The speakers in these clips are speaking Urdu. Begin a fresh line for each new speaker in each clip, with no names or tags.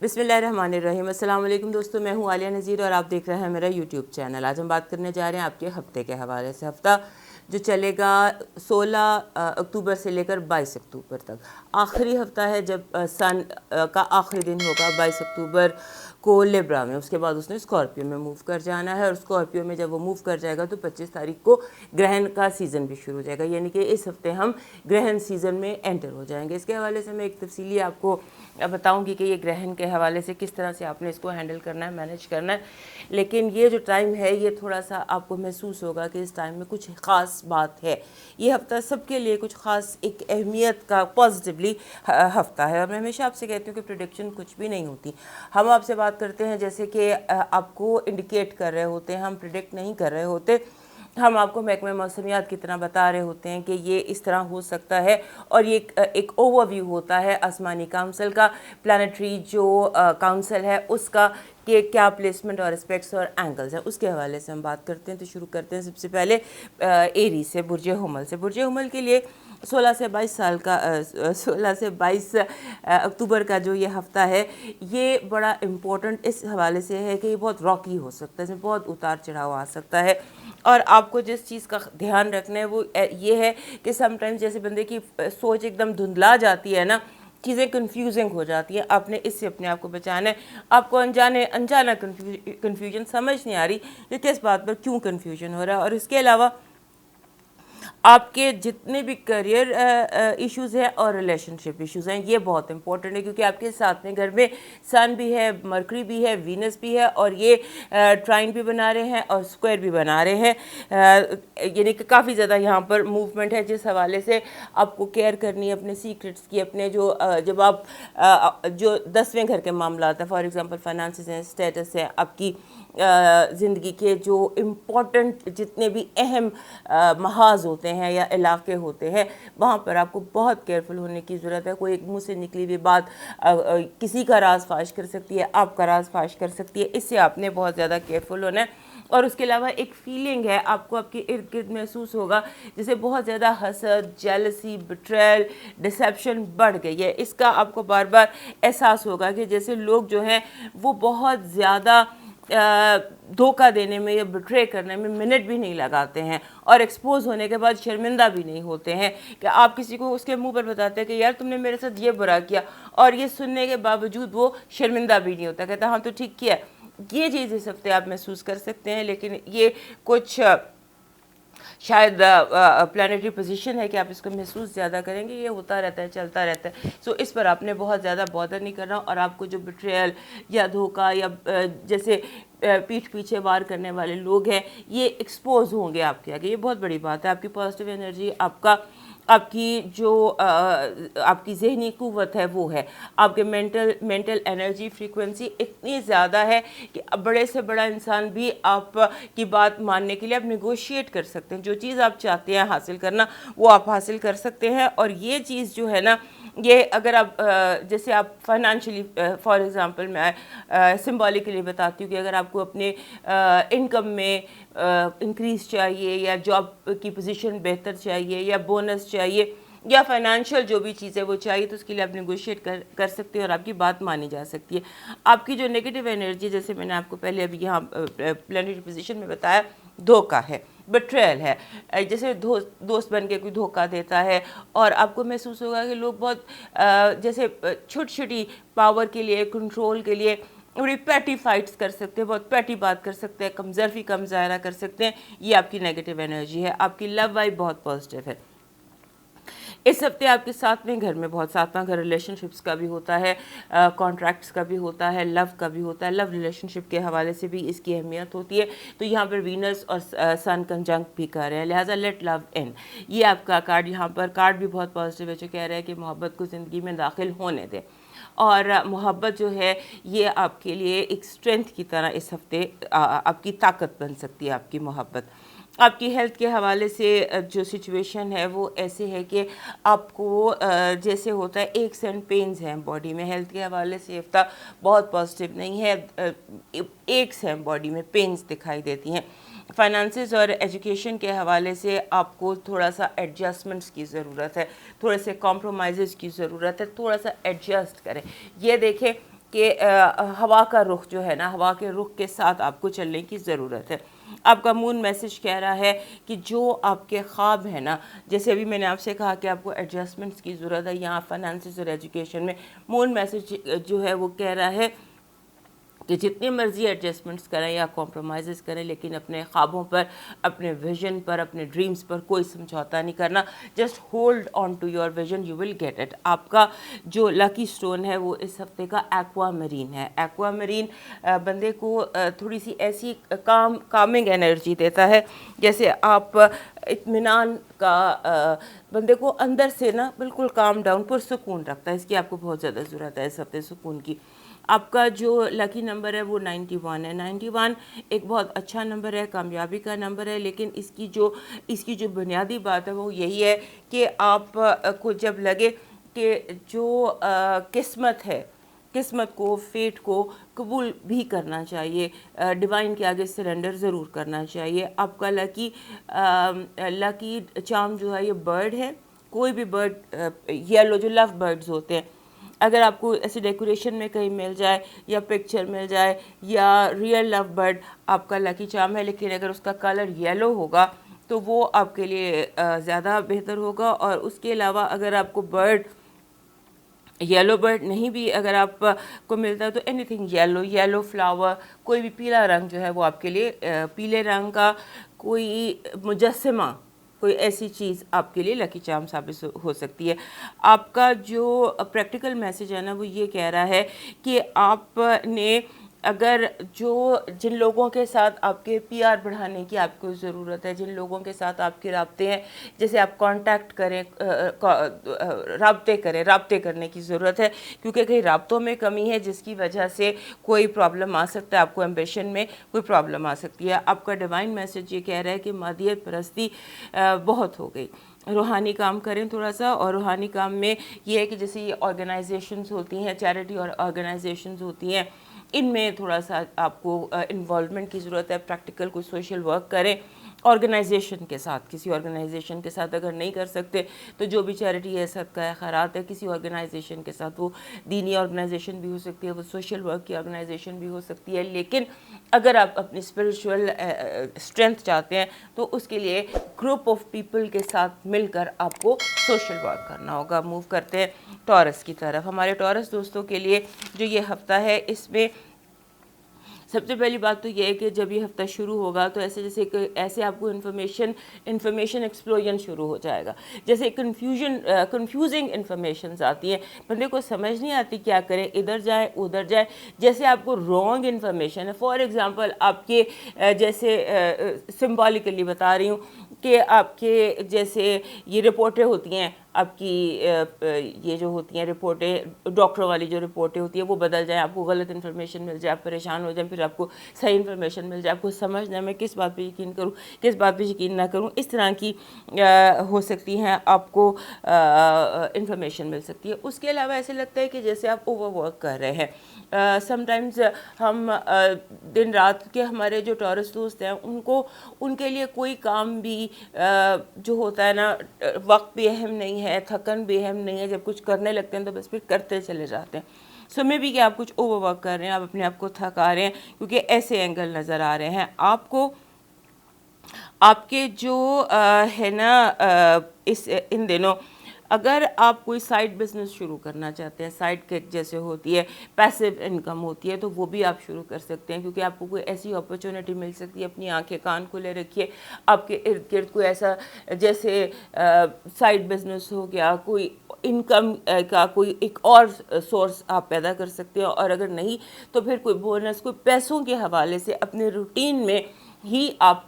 بسم اللہ الرحمن الرحیم۔ السلام علیکم دوستو، میں ہوں عالیہ نذیر اور آپ دیکھ رہے ہیں میرا یوٹیوب چینل۔ آج ہم بات کرنے جا رہے ہیں آپ کے ہفتے کے حوالے سے۔ ہفتہ جو چلے گا 16 اکتوبر سے لے کر 22 اکتوبر تک، آخری ہفتہ ہے جب سن کا آخری دن ہوگا 22 اکتوبر کو لیبرا میں، اس کے بعد اس نے اسکارپیو میں موو کر جانا ہے، اور اسکارپیو میں جب وہ موو کر جائے گا تو 25 تاریخ کو گرہن کا سیزن بھی شروع ہو جائے گا، یعنی کہ اس ہفتے ہم گرہن سیزن میں انٹر ہو جائیں گے۔ اس کے حوالے سے میں ایک تفصیلی آپ کو بتاؤں گی کہ یہ گرہن کے حوالے سے کس طرح سے آپ نے اس کو ہینڈل کرنا ہے، مینیج کرنا ہے۔ لیکن یہ جو ٹائم ہے یہ تھوڑا سا آپ کو محسوس ہوگا کہ اس ٹائم میں کچھ خاص بات ہے۔ یہ ہفتہ سب کے لیے کچھ خاص ایک اہمیت کا پازیٹیولی ہفتہ ہے، اور میں ہمیشہ آپ سے کہتی ہوں کہ پریڈکشن کچھ بھی نہیں ہوتی۔ ہم آپ سے بات کرتے ہیں جیسے کہ آپ کو انڈیکیٹ کر رہے ہوتے ہیں، ہم پریڈکٹ نہیں کر رہے ہوتے۔ ہم آپ کو محکمہ موسمیات کی طرح بتا رہے ہوتے ہیں کہ یہ اس طرح ہو سکتا ہے، اور یہ ایک اوور ویو ہوتا ہے آسمانی کونسل کا، پلانٹری جو کونسل ہے اس کا، کہ کیا پلیسمنٹ اور اسپیکٹس اور اینگلز ہیں۔ اس کے حوالے سے ہم بات کرتے ہیں، تو شروع کرتے ہیں سب سے پہلے ایری سے، برج حمل سے۔ برج حمل کے لیے 16 سے 22 اکتوبر کا جو یہ ہفتہ ہے یہ بڑا امپورٹنٹ اس حوالے سے ہے کہ یہ بہت راکی ہو سکتا ہے، اس میں بہت اتار چڑھاؤ آ سکتا ہے، اور آپ کو جس چیز کا دھیان رکھنا ہے وہ یہ ہے کہ سم ٹائمز جیسے بندے کی سوچ ایک دم دھندلا جاتی ہے نا، چیزیں کنفیوزنگ ہو جاتی ہیں، آپ نے اس سے اپنے آپ کو بچانا ہے۔ آپ کو انجانا کنفیوژن سمجھ نہیں آ رہی کہ کس بات پر کیوں کنفیوژن ہو رہا ہے، اور اس کے علاوہ آپ کے جتنے بھی کریئر ایشوز ہیں اور ریلیشن شپ ایشوز ہیں یہ بہت امپورٹنٹ ہے، کیونکہ آپ کے ساتھ میں گھر میں سن بھی ہے، مرکری بھی ہے، وینس بھی ہے، اور یہ ٹرائن بھی بنا رہے ہیں اور اسکوائر بھی بنا رہے ہیں، یعنی کہ کافی زیادہ یہاں پر موومنٹ ہے، جس حوالے سے آپ کو کیئر کرنی ہے اپنے سیکرٹس کی، اپنے جو جب آپ جو 10ویں گھر کے معاملات ہیں، فار ایگزامپل فائنانسز ہیں، اسٹیٹس ہے، آپ کی زندگی کے جو امپورٹنٹ جتنے بھی اہم محاذ ہوتے ہیں یا علاقے ہوتے ہیں، وہاں پر آپ کو بہت کیئرفل ہونے کی ضرورت ہے۔ کوئی ایک منہ سے نکلی ہوئی بات کسی کا راز فاش کر سکتی ہے، آپ کا راز فاش کر سکتی ہے، اس سے آپ نے بہت زیادہ کیئرفل ہونا ہے۔ اور اس کے علاوہ ایک فیلنگ ہے آپ کو آپ کے ارد گرد محسوس ہوگا جسے بہت زیادہ حسد، جیلسی، بٹریل، ڈسیپشن بڑھ گئی ہے، اس کا آپ کو بار بار احساس ہوگا کہ جیسے لوگ جو ہیں وہ بہت زیادہ دھوکہ دینے میں یا بٹرے کرنے میں منٹ بھی نہیں لگاتے ہیں، اور ایکسپوز ہونے کے بعد شرمندہ بھی نہیں ہوتے ہیں کہ آپ کسی کو اس کے منہ پر بتاتے ہیں کہ یار تم نے میرے ساتھ یہ برا کیا، اور یہ سننے کے باوجود وہ شرمندہ بھی نہیں ہوتا، کہتا ہاں تو ٹھیک کیا۔ یہ چیز اس ہفتے آپ محسوس کر سکتے ہیں، لیکن یہ کچھ شاید پلانیٹری پوزیشن ہے کہ آپ اس کو محسوس زیادہ کریں گے، یہ ہوتا رہتا ہے، چلتا رہتا ہے۔ سو اس پر آپ نے بہت زیادہ بادر نہیں کرنا، اور آپ کو جو بٹریل یا دھوکہ یا جیسے پیٹھ پیچھے وار کرنے والے لوگ ہیں یہ ایکسپوز ہوں گے آپ کے آگے، یہ بہت بڑی بات ہے۔ آپ کی پازیٹیو انرجی، آپ کی جو آپ کی ذہنی قوت ہے وہ ہے، آپ کے مینٹل انرجی فریکوینسی اتنی زیادہ ہے کہ بڑے سے بڑا انسان بھی آپ کی بات ماننے کے لیے آپ نیگوشیٹ کر سکتے ہیں، جو چیز آپ چاہتے ہیں حاصل کرنا وہ آپ حاصل کر سکتے ہیں۔ اور یہ چیز جو ہے نا، یہ اگر آپ جیسے آپ فائنانشلی فار ایگزامپل میں سمبولکلی بتاتی ہوں کہ اگر آپ کو اپنے انکم میں انکریز چاہیے، یا جاب کی پوزیشن بہتر چاہیے، یا بونس چاہیے، یا فائنینشیل جو بھی چیز ہے وہ چاہیے، تو اس کے لیے آپ نیگوشیٹ کر سکتے ہیں اور آپ کی بات مانی جا سکتی ہے۔ آپ کی جو نیگیٹو انرجی، جیسے میں نے آپ کو پہلے ابھی یہاں پلانیٹری پوزیشن میں بتایا، دھوکہ ہے، بٹریل ہے، جیسے دوست بن کے کوئی دھوکہ دیتا ہے، اور آپ کو محسوس ہوگا کہ لوگ بہت جیسے چھوٹی چھوٹی پاور کے لیے، کنٹرول کے لیے بڑی پیٹی فائٹس کر سکتے ہیں، بہت پیٹی بات کر سکتے ہیں، کمزرفی کم ظاہرہ کر سکتے ہیں، یہ آپ کی نیگیٹو انرجی ہے۔ آپ کی لو وائب بہت پازیٹیو ہے۔ اس ہفتے آپ کے ساتویں گھر میں بہت، ساتواں گھر ریلیشن شپس کا بھی ہوتا ہے، کانٹریکٹس کا بھی ہوتا ہے، لو کا بھی ہوتا ہے، لو ریلیشن شپ کے حوالے سے بھی اس کی اہمیت ہوتی ہے۔ تو یہاں پر وینس اور سن کنجنکٹ بھی کر رہے ہیں، لہٰذا لیٹ لو ان، یہ آپ کا کارڈ، یہاں پر کارڈ بھی بہت پازیٹیو ہے، جو کہہ رہا ہے کہ محبت کو زندگی میں داخل ہونے دیں، اور محبت جو ہے یہ آپ کے لیے ایک اسٹرینتھ کی طرح اس ہفتے آپ کی طاقت بن سکتی ہے، آپ کی محبت۔ آپ کی ہیلتھ کے حوالے سے جو سچویشن ہے وہ ایسے ہے کہ آپ کو جیسے ہوتا ہے ایکس اینڈ پینز ہیں باڈی میں، ہیلتھ کے حوالے سے ہفتہ بہت پازیٹیو نہیں ہے، ایکس ہیں باڈی میں، پینز دکھائی دیتی ہیں۔ فائنانسز اور ایجوکیشن کے حوالے سے آپ کو تھوڑا سا ایڈجسٹمنٹس کی ضرورت ہے، تھوڑے سے کمپرومائزز کی ضرورت ہے، تھوڑا سا ایڈجسٹ کریں۔ یہ دیکھیں کہ ہوا کا رخ جو ہے نا، ہوا کے رخ کے ساتھ آپ کو چلنے کی ضرورت ہے۔ آپ کا مون میسج کہہ رہا ہے کہ جو آپ کے خواب ہیں نا، جیسے ابھی میں نے آپ سے کہا کہ آپ کو ایڈجسٹمنٹس کی ضرورت ہے یہاں فائنانسز اور ایجوکیشن میں، مون میسج جو ہے وہ کہہ رہا ہے کہ جتنی مرضی ایڈجسٹمنٹس کریں یا کمپرومائزز کریں، لیکن اپنے خوابوں پر، اپنے ویژن پر، اپنے ڈریمز پر کوئی سمجھوتا نہیں کرنا۔ Just hold on to your vision, you will get it. آپ کا جو لکی سٹون ہے وہ اس ہفتے کا ایکوا مرین ہے۔ ایکوا مرین بندے کو تھوڑی سی ایسی کامنگ انرجی دیتا ہے، جیسے آپ اطمینان کا بندے کو اندر سے نا بالکل کام ڈاؤن، پرسکون رکھتا ہے۔ اس کی آپ کو بہت زیادہ ضرورت ہے اس ہفتے سکون کی۔ آپ کا جو لکی نمبر ہے وہ 91 ہے۔ 91 ایک بہت اچھا نمبر ہے، کامیابی کا نمبر ہے، لیکن اس کی جو بنیادی بات ہے وہ یہی ہے کہ آپ کو جب لگے کہ جو قسمت ہے، قسمت کو، فیٹ کو قبول بھی کرنا چاہیے، ڈیوائن کے آگے سرنڈر ضرور کرنا چاہیے۔ آپ کا لکی چارم جو ہے یہ برڈ ہے، کوئی بھی برڈ، یلو جو لو برڈز ہوتے ہیں، اگر آپ کو ایسی ڈیکوریشن میں کہیں مل جائے یا پکچر مل جائے یا ریئل لو برڈ آپ کا لکی چارم ہے، لیکن اگر اس کا کلر یلو ہوگا تو وہ آپ کے لیے زیادہ بہتر ہوگا۔ اور اس کے علاوہ اگر آپ کو یلو برڈ نہیں بھی اگر آپ کو ملتا ہے تو اینی تھنگ یلو فلاور، کوئی بھی پیلا رنگ جو ہے وہ آپ کے لیے، پیلے رنگ کا کوئی مجسمہ، کوئی ایسی چیز آپ کے لیے لکی چارم ثابت ہو سکتی ہے۔ آپ کا جو پریکٹیکل میسج ہے نا وہ یہ کہہ رہا ہے کہ آپ نے اگر جن لوگوں کے ساتھ آپ کے پی آر بڑھانے کی آپ کو ضرورت ہے، جن لوگوں کے ساتھ آپ کے رابطے ہیں، جیسے آپ کانٹیکٹ کریں، رابطے کرنے کی ضرورت ہے، کیونکہ کہیں رابطوں میں کمی ہے جس کی وجہ سے کوئی پرابلم آ سکتا ہے، آپ کو ایمبیشن میں کوئی پرابلم آ سکتی ہے۔ آپ کا ڈیوائن میسج یہ کہہ رہا ہے کہ مادیت پرستی بہت ہو گئی، روحانی کام کریں تھوڑا سا۔ اور روحانی کام میں یہ ہے کہ جیسے یہ آرگنائزیشنز ہوتی ہیں، چیریٹی اور آرگنائزیشنز ہوتی ہیں، ان میں تھوڑا سا آپ کو انوالومنٹ کی ضرورت ہے۔ پریکٹیکل کوئی سوشل ورک کریں آرگنائزیشن کے ساتھ، کسی آرگنائزیشن کے ساتھ اگر نہیں کر سکتے تو جو بھی چیریٹی ہے، صدقہ خیرات ہے، کسی آرگنائزیشن کے ساتھ، وہ دینی آرگنائزیشن بھی ہو سکتی ہے، وہ سوشل ورک کی آرگنائزیشن بھی ہو سکتی ہے۔ لیکن اگر آپ اپنی اسپریچول اسٹرینتھ چاہتے ہیں تو اس کے لیے گروپ آف پیپل کے ساتھ مل کر آپ کو سوشل ورک کرنا ہوگا۔ موو کرتے ہیں ٹورس کی طرف۔ ہمارے ٹورس دوستوں کے لیے جو یہ ہفتہ ہے، اس میں سب سے پہلی بات تو یہ ہے کہ جب یہ ہفتہ شروع ہوگا تو ایسے آپ کو انفارمیشن ایکسپلوژن شروع ہو جائے گا، جیسے کنفیوزنگ انفارمیشنز آتی ہیں، بندے کو سمجھ نہیں آتی کیا کرے، ادھر جائے ادھر جائے، جیسے آپ کو رانگ انفارمیشن ہے۔ فار ایگزامپل آپ کے جیسے سمبولیکلی بتا رہی ہوں کہ آپ کے جیسے یہ رپورٹیں ہوتی ہیں، آپ کی یہ جو ہوتی ہیں رپورٹیں، ڈاکٹروں والی جو رپورٹیں ہوتی ہیں وہ بدل جائیں، آپ کو غلط انفارمیشن مل جائے، آپ پریشان ہو جائیں، پھر آپ کو صحیح انفارمیشن مل جائے، آپ کو سمجھنا میں کس بات پہ یقین کروں، کس بات پہ یقین نہ کروں، اس طرح کی ہو سکتی ہیں آپ کو انفارمیشن مل سکتی ہے۔ اس کے علاوہ ایسے لگتا ہے کہ جیسے آپ اوور ورک کر رہے ہیں۔ سم ٹائمز ہم دن رات کے ہمارے جو ٹورس دوست ہیں ان کے لیے کوئی کام بھی جو ہوتا ہے نا، وقت بھی اہم نہیں ہے، تھکن بھی اہم نہیں ہے، جب کچھ کرنے لگتے ہیں تو بس پھر کرتے چلے جاتے ہیں۔ سو میں بھی کہ آپ کچھ اوور ورک کر رہے ہیں، آپ اپنے آپ کو تھکا رہے ہیں، کیونکہ ایسے اینگل نظر آ رہے ہیں آپ کو۔ آپ کے جو ہے نا ان دنوں اگر آپ کوئی سائڈ بزنس شروع کرنا چاہتے ہیں، سائڈ کک جیسے ہوتی ہے، پیسیو انکم ہوتی ہے، تو وہ بھی آپ شروع کر سکتے ہیں، کیونکہ آپ کو کوئی ایسی اپرچونٹی مل سکتی ہے۔ اپنی آنکھیں کان کھلے رکھیے، آپ کے ارد گرد کوئی ایسا جیسے سائڈ بزنس ہو گیا، کوئی انکم کا کوئی ایک اور سورس آپ پیدا کر سکتے ہیں۔ اور اگر نہیں تو پھر کوئی بونس، کوئی پیسوں کے حوالے سے اپنے روٹین میں ہی آپ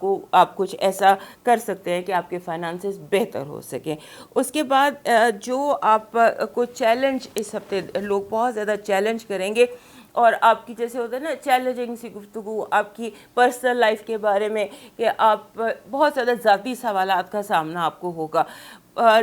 کچھ ایسا کر سکتے ہیں کہ آپ کے فائنانسز بہتر ہو سکیں۔ اس کے بعد جو آپ کو چیلنج اس ہفتے لوگ بہت زیادہ چیلنج کریں گے، اور آپ کی جیسے ہوتا ہے نا چیلنجنگ سی گفتگو آپ کی پرسنل لائف کے بارے میں، کہ آپ بہت زیادہ ذاتی سوالات کا سامنا آپ کو ہوگا۔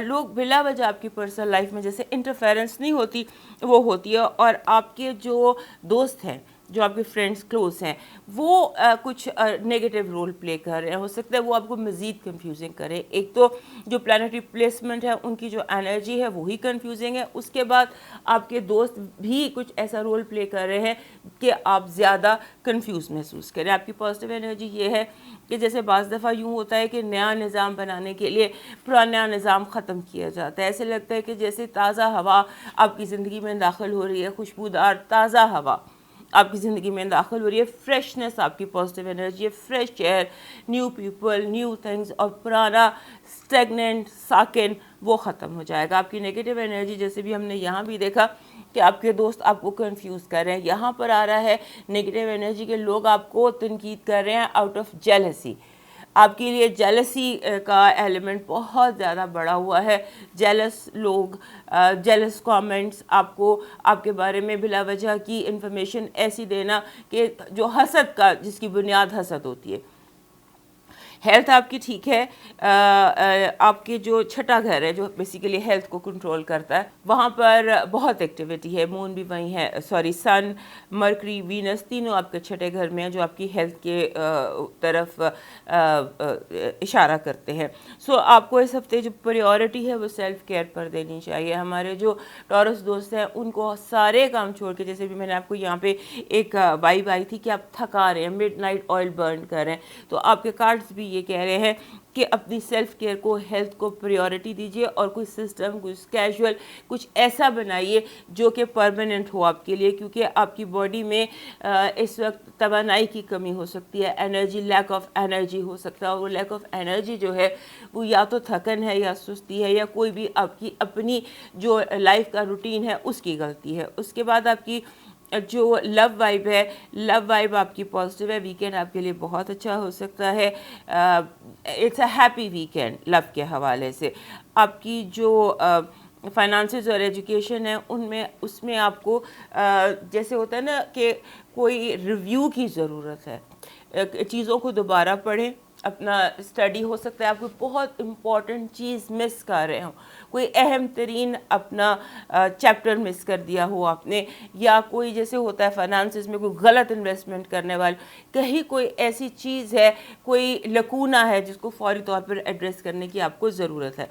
لوگ بلا وجہ آپ کی پرسنل لائف میں جیسے انٹرفیرنس نہیں ہوتی وہ ہوتی ہے، اور آپ کے جو دوست ہیں جو آپ کے فرینڈس کلوز ہیں وہ کچھ نیگیٹو رول پلے کر رہے ہیں، ہو سکتا ہے وہ آپ کو مزید کنفیوزنگ کرے. ایک تو جو پلانٹری پلیسمنٹ ہے ان کی جو انرجی ہے وہی کنفیوزنگ ہے، اس کے بعد آپ کے دوست بھی کچھ ایسا رول پلے کر رہے ہیں کہ آپ زیادہ کنفیوز محسوس کریں. آپ کی پازیٹیو انرجی یہ ہے کہ جیسے بعض دفعہ یوں ہوتا ہے کہ نیا نظام بنانے کے لیے پرانا نظام ختم کیا جاتا ہے، ایسے لگتا ہے کہ جیسے تازہ ہوا آپ کی زندگی میں داخل ہو رہی ہے، خوشبودار تازہ ہوا آپ کی زندگی میں داخل ہو رہی ہے، فریشنس آپ کی پازیٹیو انرجی ہے، fresh air, new people, new things, اور پرانا اسٹیگننٹ ساکن وہ ختم ہو جائے گا. آپ کی نیگیٹو انرجی جیسے بھی ہم نے یہاں بھی دیکھا کہ آپ کے دوست آپ کو کنفیوز کر رہے ہیں، یہاں پر آ رہا ہے نیگیٹو انرجی کے لوگ آپ کو تنقید کر رہے ہیں آؤٹ آف جیلسی. آپ کے لیے جیلسی کا ایلیمنٹ بہت زیادہ بڑا ہوا ہے. جیلس لوگ، جیلس کامنٹس، آپ کو آپ کے بارے میں بلا وجہ کی انفارمیشن ایسی دینا کہ جو حسد کا، جس کی بنیاد حسد ہوتی ہے. ہیلتھ آپ کی ٹھیک ہے. آپ کے جو چھٹا گھر ہے جو بیسیکلی ہیلتھ کو کنٹرول کرتا ہے، وہاں پر بہت ایکٹیویٹی ہے. مون بھی وہیں ہے، سن، مرکری، وینس تینوں آپ کے چھٹے گھر میں ہیں جو آپ کی ہیلتھ کے طرف اشارہ کرتے ہیں. سو آپ کو اس ہفتے جو پریورٹی ہے وہ سیلف کیئر پر دینی چاہیے. ہمارے جو ٹورس دوست ہیں ان کو سارے کام چھوڑ کے، جیسے بھی میں نے آپ کو یہاں پہ ایک وائب آئی تھی کہ آپ تھکا رہے ہیں، مڈ نائٹ آئل برن کر رہے ہیں، تو آپ کے کارڈز بھی یہ کہہ رہے ہیں کہ اپنی سیلف کیئر کو، ہیلتھ کو پریورٹی دیجیے، اور کوئی سسٹم، کچھ کیجول، کچھ ایسا بنائیے جو کہ پرماننٹ ہو آپ کے لیے، کیونکہ آپ کی باڈی میں اس وقت توانائی کی کمی ہو سکتی ہے، انرجی، لیک آف انرجی ہو سکتا ہے. اور وہ لیک آف انرجی جو ہے وہ یا تو تھکن ہے، یا سستی ہے، یا کوئی بھی آپ کی اپنی جو لائف کا روٹین ہے اس کی غلطی ہے. اس کے بعد آپ کی جو لو وائب ہے، لو وائب آپ کی پازیٹیو ہے. ویکینڈ آپ کے لیے بہت اچھا ہو سکتا ہے. اٹس اے ہیپی ویکینڈ لو کے حوالے سے. آپ کی جو فائنانسز اور ایجوکیشن ہے اس میں آپ کو جیسے ہوتا ہے نا کہ کوئی ریویو کی ضرورت ہے، چیزوں کو دوبارہ پڑھیں. اپنا اسٹڈی، ہو سکتا ہے آپ کو بہت امپورٹنٹ چیز مس کر رہے ہوں، کوئی اہم ترین اپنا چیپٹر مس کر دیا ہو آپ نے، یا کوئی جیسے ہوتا ہے فائنانسز میں کوئی غلط انویسٹمنٹ کرنے والے، کہیں کوئی ایسی چیز ہے، کوئی لکونہ ہے جس کو فوری طور پر ایڈریس کرنے کی آپ کو ضرورت ہے.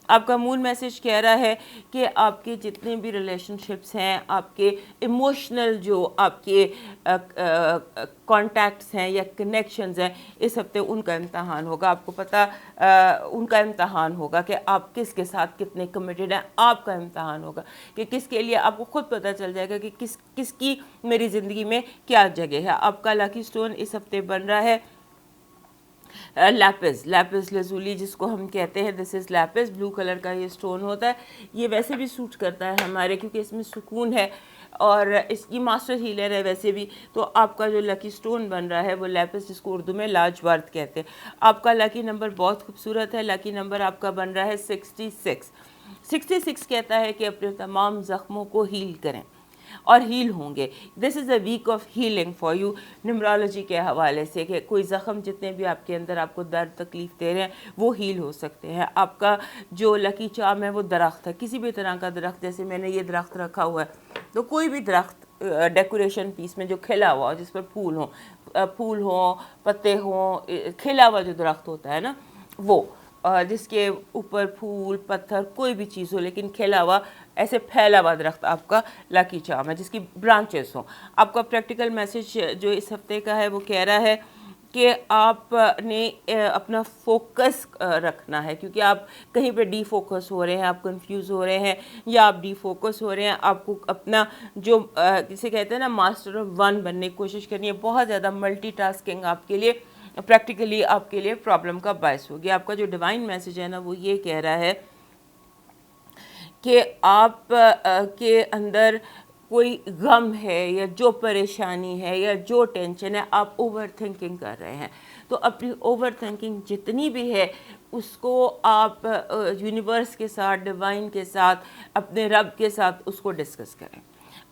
آپ کا مون میسج کہہ رہا ہے کہ آپ کے جتنے بھی ریلیشن شپس ہیں، آپ کے ایموشنل جو آپ کے کانٹیکٹس ہیں یا کنیکشنز ہیں، اس ہفتے ان کا امتحان ہوگا. آپ کو پتہ ان کا امتحان ہوگا کہ آپ کس کے ساتھ کتنے کمیٹڈ ہیں. آپ کا امتحان ہوگا کہ کس کے لیے، آپ کو خود پتہ چل جائے گا کہ کس کی میری زندگی میں کیا جگہ ہے. آپ کا لکی سٹون اس ہفتے بن رہا ہے لیپس لازولی، جس کو ہم کہتے ہیں دس از لیپس. بلو کلر کا یہ سٹون ہوتا ہے. یہ ویسے بھی سوٹ کرتا ہے ہمارے، کیونکہ اس میں سکون ہے اور اس کی ماسٹر ہیلر ہے ویسے بھی. تو آپ کا جو لکی سٹون بن رہا ہے وہ لیپس، جس کو اردو میں لاجورد کہتے ہیں. آپ کا لکی نمبر بہت خوبصورت ہے. لکی نمبر آپ کا بن رہا ہے 66. 66 کہتا ہے کہ اپنے تمام زخموں کو ہیل کریں اور ہیل ہوں گے. This is a week of healing for you. Numerology کے حوالے سے کہ کوئی زخم جتنے بھی آپ کے اندر آپ کو درد تکلیف دے رہے ہیں وہ ہیل ہو سکتے ہیں. آپ کا جو لکی چارم ہے وہ درخت ہے، کسی بھی طرح کا درخت. جیسے میں نے یہ درخت رکھا ہوا ہے، تو کوئی بھی درخت ڈیکوریشن پیس میں جو کھلا ہوا ہو، جس پر پھول ہوں، پتے ہوں، کھلا ہوا جو درخت ہوتا ہے نا وہ، جس کے اوپر پھول پتھر کوئی بھی چیز ہو لیکن کھلا ہوا، ایسے پھیلا ہوا درخت آپ کا لکی چارم ہے، جس کی برانچز ہوں. آپ کا پریکٹیکل میسج جو اس ہفتے کا ہے وہ کہہ رہا ہے کہ آپ نے اپنا فوکس رکھنا ہے، کیونکہ آپ کہیں پہ ڈی فوکس ہو رہے ہیں، آپ کنفیوز ہو رہے ہیں یا آپ ڈی فوکس ہو رہے ہیں. آپ کو اپنا جو جسے کہتے ہیں نا ماسٹر آف ون بننے کی کوشش کرنی ہے. بہت زیادہ ملٹی ٹاسکنگ آپ کے لیے پریکٹیکلی آپ کے لیے پرابلم کا باعث ہوگی. آپ کا جو ڈیوائن میسج ہے نا وہ یہ کہہ رہا ہے کہ آپ کے اندر کوئی غم ہے یا جو پریشانی ہے یا جو ٹینشن ہے، آپ اوور تھنکنگ کر رہے ہیں. تو اپنی اوور تھنکنگ جتنی بھی ہے اس کو آپ یونیورس کے ساتھ، ڈیوائن کے ساتھ، اپنے رب کے ساتھ اس کو ڈسکس کریں.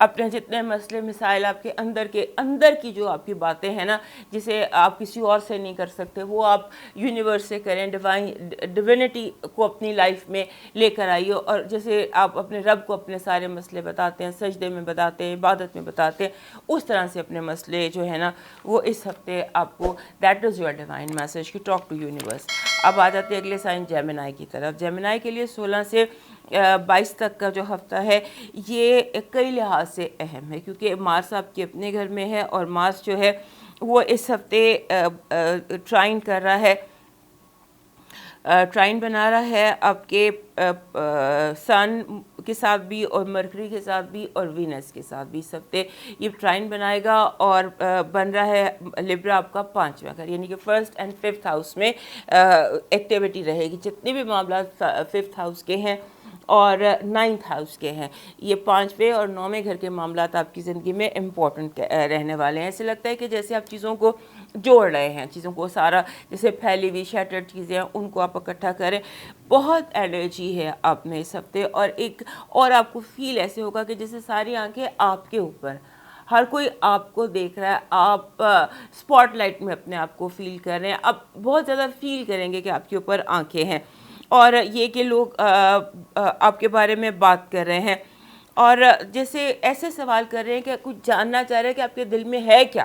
اپنے جتنے مسئلے مسائل آپ کے اندر کی جو آپ کی باتیں ہیں نا جسے آپ کسی اور سے نہیں کر سکتے وہ آپ یونیورس سے کریں, ڈیوینٹی کو اپنی لائف میں لے کر آئیے. اور جیسے آپ اپنے رب کو اپنے سارے مسئلے بتاتے ہیں, سجدے میں بتاتے ہیں, عبادت میں بتاتے ہیں, اس طرح سے اپنے مسئلے جو ہے نا وہ اس ہفتے آپ کو, that is your divine message کہ ٹاک ٹو یونیورس. اب آ جاتے ہیں اگلے سائن جیمنائی کی طرف. جیمنائی کے لیے 16 سے 22 تک کا جو ہفتہ ہے یہ کئی لحاظ سے اہم ہے, کیونکہ مارس آپ کے اپنے گھر میں ہے, اور مارس جو ہے وہ اس ہفتے ٹرائن کر رہا ہے, ٹرائن بنا رہا ہے آپ کے سن کے ساتھ بھی, اور مرکری کے ساتھ بھی, اور وینس کے ساتھ بھی. اس ہفتے یہ ٹرائن بنائے گا اور بن رہا ہے لیبرا آپ کا 5واں گھر, یعنی کہ 1st and 5th ہاؤس میں ایکٹیویٹی رہے گی. جتنے بھی معاملات 5th ہاؤس کے ہیں اور 9th ہاؤس کے ہیں, یہ 5ویں اور 9ویں گھر کے معاملات آپ کی زندگی میں امپورٹنٹ رہنے والے ہیں. ایسے لگتا ہے کہ جیسے آپ چیزوں کو جوڑ رہے ہیں, چیزوں کو سارا جیسے پھیلی ہوئی شیٹرڈ چیزیں ہیں ان کو آپ اکٹھا کریں. بہت انرجی ہے آپ میں اس ہفتے, اور آپ کو فیل ایسے ہوگا کہ جیسے ساری آنکھیں آپ کے اوپر, ہر کوئی آپ کو دیکھ رہا ہے, آپ اسپاٹ لائٹ میں اپنے آپ کو فیل کر رہے ہیں. آپ بہت زیادہ فیل کریں گے کہ آپ کے اوپر آنکھیں ہیں, اور یہ کہ لوگ آپ کے بارے میں بات کر رہے ہیں, اور جیسے ایسے سوال کر رہے ہیں کہ کچھ جاننا چاہ رہے ہیں کہ آپ کے دل میں ہے کیا,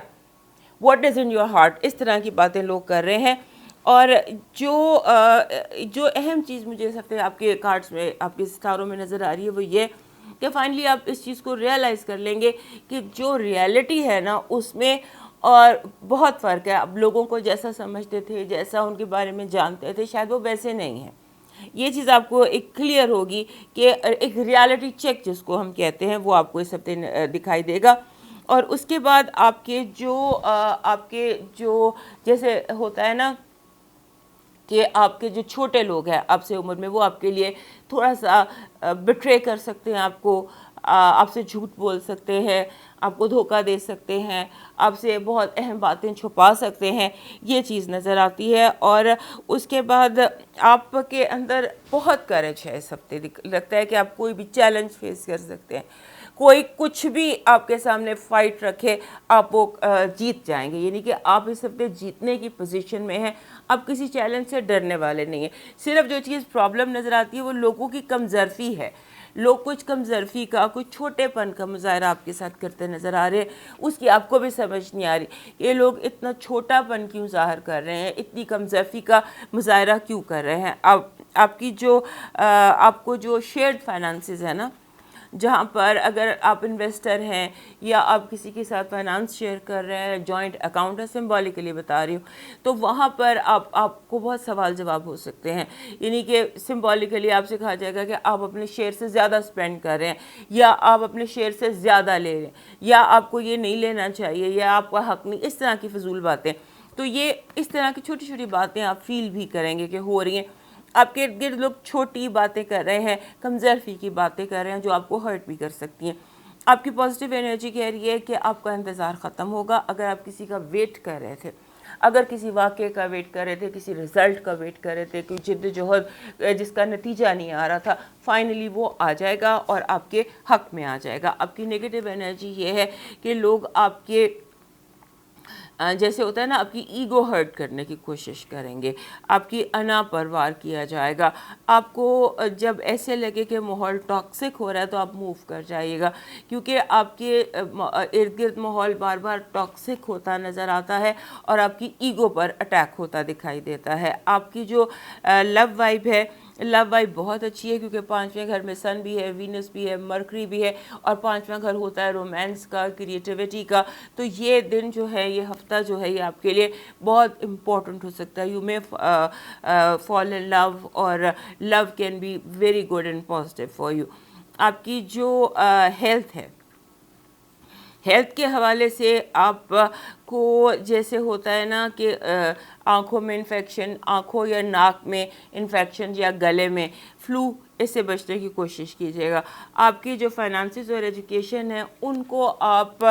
what is in your heart, اس طرح کی باتیں لوگ کر رہے ہیں. اور جو اہم چیز مجھے اس ہفتے آپ کے کارڈز میں, آپ کے ستاروں میں نظر آ رہی ہے وہ یہ کہ فائنلی آپ اس چیز کو ریئلائز کر لیں گے کہ جو ریئلٹی ہے نا اس میں اور بہت فرق ہے. اب لوگوں کو جیسا سمجھتے تھے, جیسا ان کے بارے میں جانتے تھے, شاید وہ ویسے نہیں ہیں. یہ چیز آپ کو ایک کلیئر ہوگی کہ ایک ریالٹی چیک جس کو ہم کہتے ہیں وہ آپ کو اس ہفتے دکھائی دے گا. اور اس کے بعد آپ کے جو جیسے ہوتا ہے نا کہ آپ کے جو چھوٹے لوگ ہیں آپ سے عمر میں, وہ آپ کے لیے تھوڑا سا بٹرے کر سکتے ہیں, آپ سے جھوٹ بول سکتے ہیں, آپ کو دھوکہ دے سکتے ہیں, آپ سے بہت اہم باتیں چھپا سکتے ہیں. یہ چیز نظر آتی ہے. اور اس کے بعد آپ کے اندر بہت کریج ہے اس ہفتے, لگتا ہے کہ آپ کوئی بھی چیلنج فیس کر سکتے ہیں, کوئی کچھ بھی آپ کے سامنے فائٹ رکھے آپ وہ جیت جائیں گے. یعنی کہ آپ اس ہفتے جیتنے کی پوزیشن میں ہیں, آپ کسی چیلنج سے ڈرنے والے نہیں ہیں. صرف جو چیز پرابلم نظر آتی ہے وہ لوگوں کی کم ظرفی ہے. لوگ کچھ کم ظرفی کا, کچھ چھوٹے پن کا مظاہرہ آپ کے ساتھ کرتے نظر آ رہے ہیں, اس کی آپ کو بھی سمجھ نہیں آ رہی یہ لوگ اتنا چھوٹا پن کیوں ظاہر کر رہے ہیں, اتنی کم ظرفی کا مظاہرہ کیوں کر رہے ہیں. آپ کی آپ کو جو شیئرڈ فائنانسز ہے نا, جہاں پر اگر آپ انویسٹر ہیں یا آپ کسی کے ساتھ فائنانس شیئر کر رہے ہیں, جوائنٹ اکاؤنٹ ہے, سمبولیکلی بتا رہی ہوں, تو وہاں پر آپ کو بہت سوال جواب ہو سکتے ہیں. یعنی کہ سمبولیکلی آپ سے کہا جائے گا کہ آپ اپنے شیئر سے زیادہ سپینڈ کر رہے ہیں, یا آپ اپنے شیئر سے زیادہ لے رہے ہیں, یا آپ کو یہ نہیں لینا چاہیے, یا آپ کا حق نہیں, اس طرح کی فضول باتیں. تو یہ اس طرح کی چھوٹی چھوٹی باتیں آپ فیل بھی کریں گے کہ ہو رہی ہیں. آپ کے ارد گرد لوگ چھوٹی باتیں کر رہے ہیں, کم ظرفی کی باتیں کر رہے ہیں جو آپ کو ہرٹ بھی کر سکتی ہیں. آپ کی پازیٹیو انرجی کہہ رہی ہے کہ آپ کا انتظار ختم ہوگا. اگر آپ کسی کا ویٹ کر رہے تھے, اگر کسی واقعے کا ویٹ کر رہے تھے, کسی رزلٹ کا ویٹ کر رہے تھے, کوئی جدوجہد جس کا نتیجہ نہیں آ رہا تھا, فائنلی وہ آ جائے گا اور آپ کے حق میں آ جائے گا. آپ کی نگیٹو انرجی یہ ہے کہ لوگ آپ کے جیسے ہوتا ہے نا آپ کی ایگو ہرٹ کرنے کی کوشش کریں گے, آپ کی انا پر وار کیا جائے گا. آپ کو جب ایسے لگے کہ ماحول ٹاکسک ہو رہا ہے تو آپ موو کر جائیے گا, کیونکہ آپ کے ارد گرد ماحول بار بار ٹاکسک ہوتا نظر آتا ہے اور آپ کی ایگو پر اٹیک ہوتا دکھائی دیتا ہے. آپ کی جو لو وائب ہے, لو وائب بہت اچھی ہے, کیونکہ 5ویں گھر میں سن بھی ہے, وینس بھی ہے, مرکری بھی ہے, اور 5واں گھر ہوتا ہے رومانس کا, کریٹیوٹی کا. تو یہ دن جو ہے, یہ ہفتہ جو ہے, یہ آپ کے لیے بہت امپورٹنٹ ہو سکتا ہے. You may fall in love, اور love can be very good and positive for you. آپ کی جو ہیلتھ ہے, ہیلتھ کے حوالے سے آپ کو جیسے ہوتا ہے نا کہ آنکھوں میں انفیکشن, آنکھوں یا ناک میں انفیکشن, یا گلے میں فلو اس سے بچنے کی کوشش کیجیے گا. آپ کی جو فائنانسز اور ایجوکیشن ہے ان کو آپ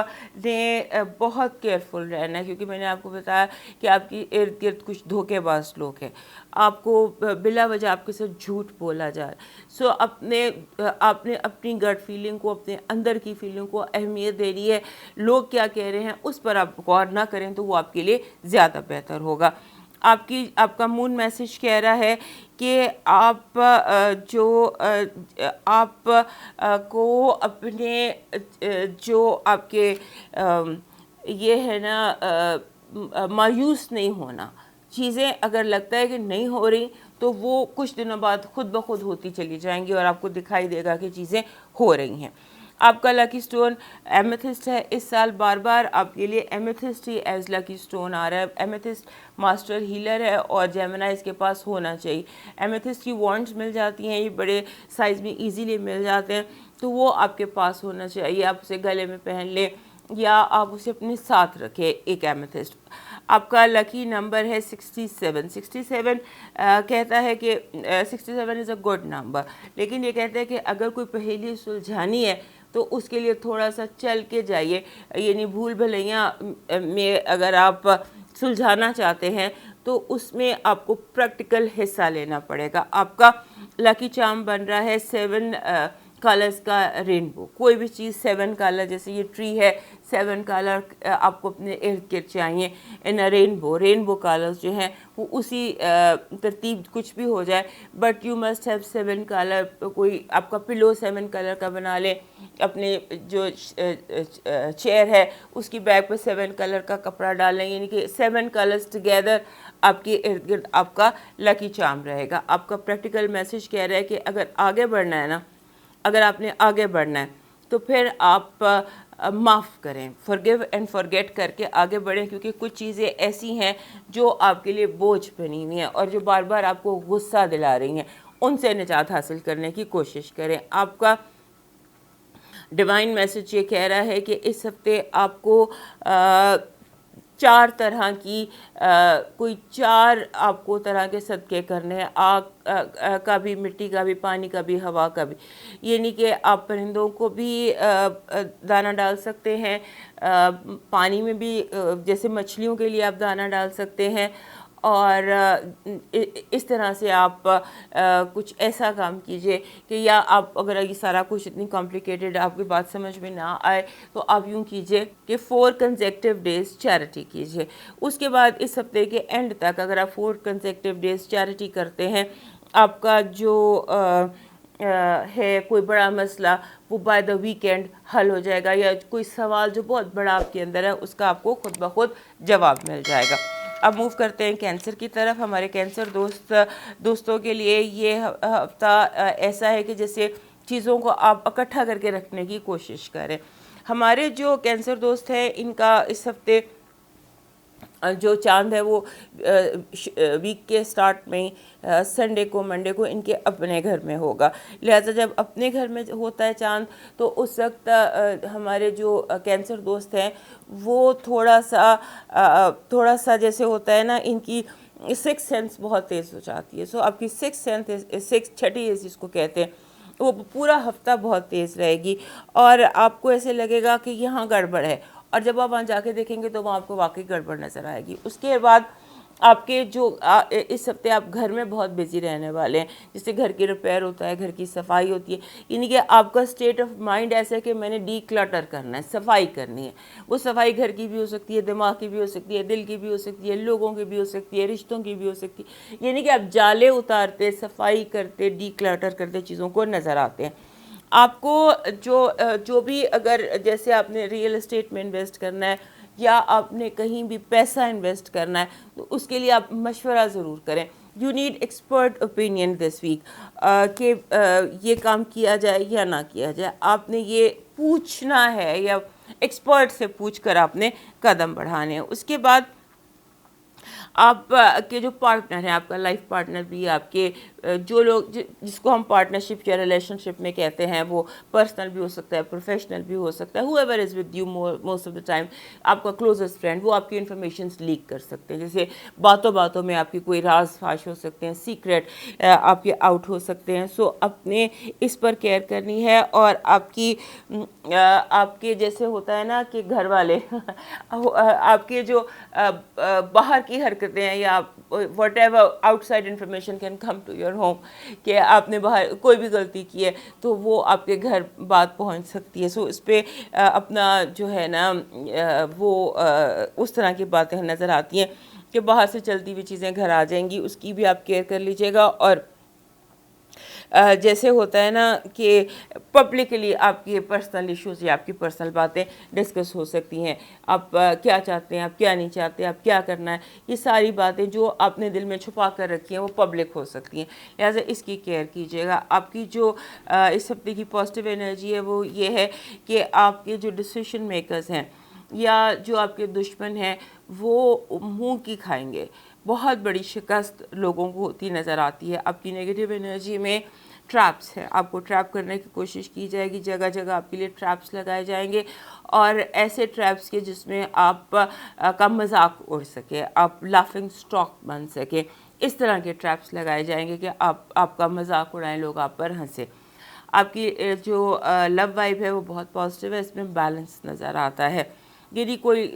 نے بہت کیئرفل رہنا ہے, کیونکہ میں نے آپ کو بتایا کہ آپ کی ارد گرد کچھ دھوکے باز لوگ ہیں, آپ کو بلا وجہ آپ کے ساتھ جھوٹ بولا جائے. سو آپ نے اپنی گٹ فیلنگ کو, اپنے اندر کی فیلنگ کو اہمیت دینی ہے. لوگ کیا کہہ رہے ہیں اس پر آپ غور نہ کریں تو وہ آپ کے لیے زیادہ بہتر ہوگا. آپ کا مون میسج کہہ رہا ہے کہ آپ کو اپنے جو آپ کے یہ ہے نا مایوس نہیں ہونا. چیزیں اگر لگتا ہے کہ نہیں ہو رہی تو وہ کچھ دنوں بعد خود بخود ہوتی چلی جائیں گی اور آپ کو دکھائی دے گا کہ چیزیں ہو رہی ہیں. آپ کا لکی سٹون ایمیتھسٹ ہے. اس سال بار بار آپ کے لیے ایمیتھسٹ ہی ایز لکی سٹون آ رہا ہے. ایمیتھسٹ ماسٹر ہیلر ہے اور جیمنائز کے پاس ہونا چاہیے. ایمیتھسٹ کی وانڈز مل جاتی ہیں, یہ بڑے سائز میں ایزیلی مل جاتے ہیں, تو وہ آپ کے پاس ہونا چاہیے. آپ اسے گلے میں پہن لیں یا آپ اسے اپنے ساتھ رکھیں ایک ایمیتھسٹ. آپ کا لکی نمبر ہے 67. 67 کہتا ہے کہ 67 از اے گڈ نمبر, لیکن یہ کہتا ہے کہ اگر کوئی پہیلی سلجھانی ہے تو اس کے لیے تھوڑا سا چل کے جائیے. یعنی بھول بھلیاں میں اگر آپ سلجھانا چاہتے ہیں تو اس میں آپ کو پریکٹیکل حصہ لینا پڑے گا. آپ کا لکی چارم بن رہا ہے 7 کلرز کا رینبو. کوئی بھی چیز 7 کلر, جیسے یہ ٹری ہے 7 کلر آپ کو اپنے ارد گرد چاہیے ان رینبو کلرز جو ہیں وہ اسی ترتیب کچھ بھی ہو جائے, but you must have 7 colour. کوئی آپ کا پلو 7 کلر کا بنا لیں, اپنے جو چیئر ہے اس کی بیک پہ 7 کلر کا کپڑا ڈالیں, یعنی کہ 7 کلرز ٹوگیدر آپ کے ارد گرد آپ کا لکی چارم رہے گا. آپ کا پریکٹیکل میسج کہہ رہا ہے کہ اگر آگے بڑھنا ہے نا, اگر آپ نے آگے بڑھنا ہے تو پھر آپ معاف کریں, forgive and forget کر کے آگے بڑھیں, کیونکہ کچھ چیزیں ایسی ہیں جو آپ کے لیے بوجھ بنی ہوئی ہیں اور جو بار بار آپ کو غصہ دلا رہی ہیں, ان سے نجات حاصل کرنے کی کوشش کریں. آپ کا ڈیوائن میسج یہ کہہ رہا ہے کہ اس ہفتے آپ کو 4 طرح کی کوئی 4 آپ کو طرح کے صدقے کرنے ہیں. آگ کا بھی, مٹی کا بھی, پانی کا بھی, ہوا کا بھی. یعنی کہ آپ پرندوں کو بھی دانہ ڈال سکتے ہیں, پانی میں بھی جیسے مچھلیوں کے لیے آپ دانہ ڈال سکتے ہیں, اور اس طرح سے آپ کچھ ایسا کام کیجئے کہ یا آپ اگر یہ سارا کچھ اتنی کمپلیکیٹڈ آپ کی بات سمجھ میں نہ آئے تو آپ یوں کیجئے کہ 4 کنزیکٹیو ڈیز چیریٹی کیجئے. اس کے بعد اس ہفتے کے اینڈ تک اگر آپ 4 کنزیکٹیو ڈیز چیریٹی کرتے ہیں, آپ کا جو ہے کوئی بڑا مسئلہ وہ بائی دا ویکینڈ حل ہو جائے گا, یا کوئی سوال جو بہت بڑا آپ کے اندر ہے اس کا آپ کو خود بخود جواب مل جائے گا. اب موو کرتے ہیں کینسر کی طرف. ہمارے کینسر دوستوں کے لیے یہ ہفتہ ایسا ہے کہ جیسے چیزوں کو آپ اکٹھا کر کے رکھنے کی کوشش کریں. ہمارے جو کینسر دوست ہیں ان کا اس ہفتے جو چاند ہے وہ ویک کے سٹارٹ میں سنڈے کو, منڈے کو ان کے اپنے گھر میں ہوگا. لہٰذا جب اپنے گھر میں ہوتا ہے چاند تو اس وقت ہمارے جو کینسر دوست ہیں وہ تھوڑا سا جیسے ہوتا ہے نا, ان کی 6th سینس بہت تیز ہو جاتی ہے. سو آپ کی 6th سینس, چھٹی جس کو کہتے ہیں, وہ پورا ہفتہ بہت تیز رہے گی اور آپ کو ایسے لگے گا کہ یہاں گڑبڑ ہے, اور جب آپ وہاں جا کے دیکھیں گے تو وہاں آپ کو واقعی گڑبڑ نظر آئے گی. اس کے بعد آپ کے جو اس ہفتے آپ گھر میں بہت بزی رہنے والے ہیں, جیسے گھر کی ریپیئر ہوتا ہے, گھر کی صفائی ہوتی ہے, یعنی کہ آپ کا اسٹیٹ آف مائنڈ ایسا ہے کہ میں نے ڈی کلٹر کرنا ہے, صفائی کرنی ہے. وہ صفائی گھر کی بھی ہو سکتی ہے, دماغ کی بھی ہو سکتی ہے, دل کی بھی ہو سکتی ہے, لوگوں کی بھی ہو سکتی ہے, رشتوں کی بھی ہو سکتی ہے. یعنی کہ آپ جالے اتارتے, صفائی کرتے, ڈی کلٹر کرتے چیزوں کو نظر آتے ہیں. آپ کو جو بھی اگر جیسے آپ نے ریئل اسٹیٹ میں انویسٹ کرنا ہے یا آپ نے کہیں بھی پیسہ انویسٹ کرنا ہے تو اس کے لیے آپ مشورہ ضرور کریں. You need expert opinion this week کہ یہ کام کیا جائے یا نہ کیا جائے. آپ نے یہ پوچھنا ہے یا ایکسپرٹ سے پوچھ کر آپ نے قدم بڑھانے ہیں. اس کے بعد آپ کے جو پارٹنر ہیں, آپ کا لائف پارٹنر بھی, آپ کے جو لوگ جس کو ہم پارٹنرشپ یا ریلیشن شپ میں کہتے ہیں، وہ پرسنل بھی ہو سکتا ہے، پروفیشنل بھی ہو سکتا ہے، whoever is with you most of the time, آپ کا کلوزسٹ فرینڈ، وہ آپ کی انفارمیشنس لیک کر سکتے ہیں. جیسے باتوں باتوں میں آپ کی کوئی راز فاش ہو سکتے ہیں، سیکریٹ آپ کے آؤٹ ہو سکتے ہیں. سو اپنے اس پر کیئر کرنی ہے. اور آپ کے جیسے ہوتا ہے نا کہ گھر والے آپ کے جو باہر کی حرکتیں ہیں یا whatever outside information can come to your home, کہ آپ نے باہر کوئی بھی غلطی کی ہے تو وہ آپ کے گھر بات پہنچ سکتی ہے. سو اس پہ اپنا جو ہے نا وہ اس طرح کی باتیں نظر آتی ہیں کہ باہر سے چلتی ہوئی چیزیں گھر آ جائیں گی، اس کی بھی آپ کیئر کر لیجیے گا. اور جیسے ہوتا ہے نا کہ پبلکلی آپ کی پرسنل ایشوز یا آپ کی پرسنل باتیں ڈسکس ہو سکتی ہیں. آپ کیا چاہتے ہیں، آپ کیا نہیں چاہتے، آپ کیا کرنا ہے، یہ ساری باتیں جو آپ نے دل میں چھپا کر رکھی ہیں وہ پبلک ہو سکتی ہیں. لہٰذا اس کی کیئر کیجیے گا. آپ کی جو اس ہفتے کی پازیٹیو انرجی ہے وہ یہ ہے کہ آپ کے جو ڈیسیشن میکرز ہیں یا جو آپ کے دشمن ہیں وہ منہ کی کھائیں گے. بہت بڑی شکست لوگوں کو ہوتی نظر آتی ہے. آپ کی نیگیٹو انرجی میں ٹریپس ہے، آپ کو ٹریپ کرنے کی کوشش کی جائے گی. جگہ جگہ آپ کے لیے ٹریپس لگائے جائیں گے، اور ایسے ٹریپس کے جس میں آپ کا مذاق اڑ سکے، آپ لافنگ اسٹاک بن سکے. اس طرح کے ٹریپس لگائے جائیں گے کہ آپ کا مذاق اڑائیں، لوگ آپ پر ہنسے. آپ کی جو لو وائب ہے وہ بہت پازیٹیو ہے. اس میں بیلنس نظر آتا ہے. یعنی کوئی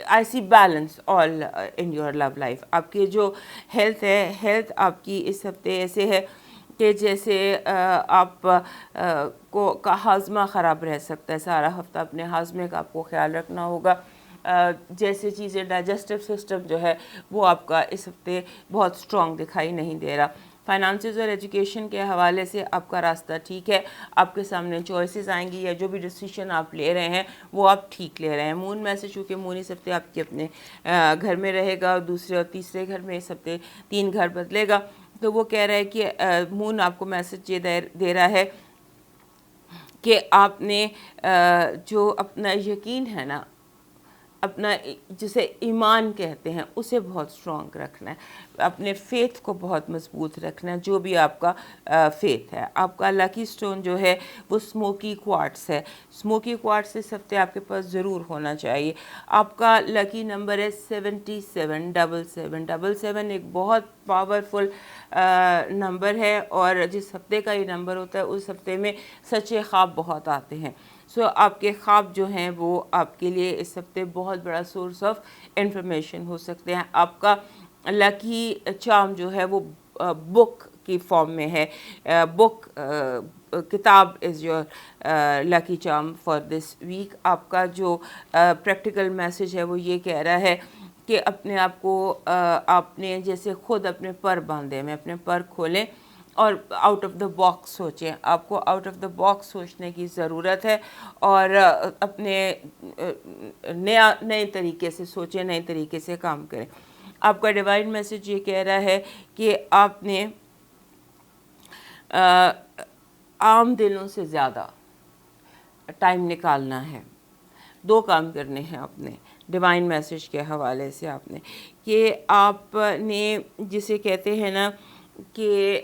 I see balance all in your love life. آپ کی جو ہیلتھ ہے، ہیلتھ آپ کی اس ہفتے ایسے ہے کہ جیسے آپ کا ہاضمہ خراب رہ سکتا ہے. سارا ہفتہ اپنے ہاضمے کا آپ کو خیال رکھنا ہوگا. جیسے چیزیں ڈائجسٹو سسٹم جو ہے وہ آپ کا اس ہفتے بہت اسٹرانگ دکھائی نہیں دے رہا. فائنانسز اور ایجوکیشن کے حوالے سے آپ کا راستہ ٹھیک ہے. آپ کے سامنے چوائسیز آئیں گی یا جو بھی ڈیسیشن آپ لے رہے ہیں وہ آپ ٹھیک لے رہے ہیں. مون میسج چونکہ مون اس ہفتے آپ کے اپنے گھر میں رہے گا، دوسرے اور تیسرے گھر میں اس ہفتے 3 گھر بدلے گا. تو وہ کہہ رہا ہے کہ مون آپ کو میسج یہ دے رہا ہے کہ آپ نے جو اپنا یقین ہے نا، اپنا جسے ایمان کہتے ہیں، اسے بہت اسٹرانگ رکھنا ہے. اپنے فیتھ کو بہت مضبوط رکھنا ہے. جو بھی آپ کا فیتھ ہے. آپ کا لکی سٹون جو ہے وہ اسموکی کوارٹز ہے. اسموکی کوارٹز اس ہفتے آپ کے پاس ضرور ہونا چاہیے. آپ کا لکی نمبر ہے 777777. ایک بہت پاورفل نمبر ہے، اور جس ہفتے کا یہ نمبر ہوتا ہے اس ہفتے میں سچے خواب بہت آتے ہیں. سو آپ کے خواب جو ہیں وہ آپ کے لیے اس ہفتے بہت بڑا سورس آف انفارمیشن ہو سکتے ہیں. آپ کا لکی چارم جو ہے وہ بک کی فارم میں ہے. بک کتاب is your lucky charm for this week. آپ کا جو پریکٹیکل میسج ہے وہ یہ کہہ رہا ہے کہ اپنے آپ کو آپ نے جیسے خود اپنے پر باندھے میں اپنے پر کھولیں اور آؤٹ آف دا باکس سوچیں. آپ کو آؤٹ آف دا باکس سوچنے کی ضرورت ہے، اور اپنے نئے طریقے سے سوچیں، نئے طریقے سے کام کریں. آپ کا ڈیوائن میسج یہ کہہ رہا ہے کہ آپ نے عام دنوں سے زیادہ ٹائم نکالنا ہے. 2 کام کرنے ہیں اپنے ڈیوائن میسج کے حوالے سے. آپ نے کہ آپ نے جسے کہتے ہیں نا کہ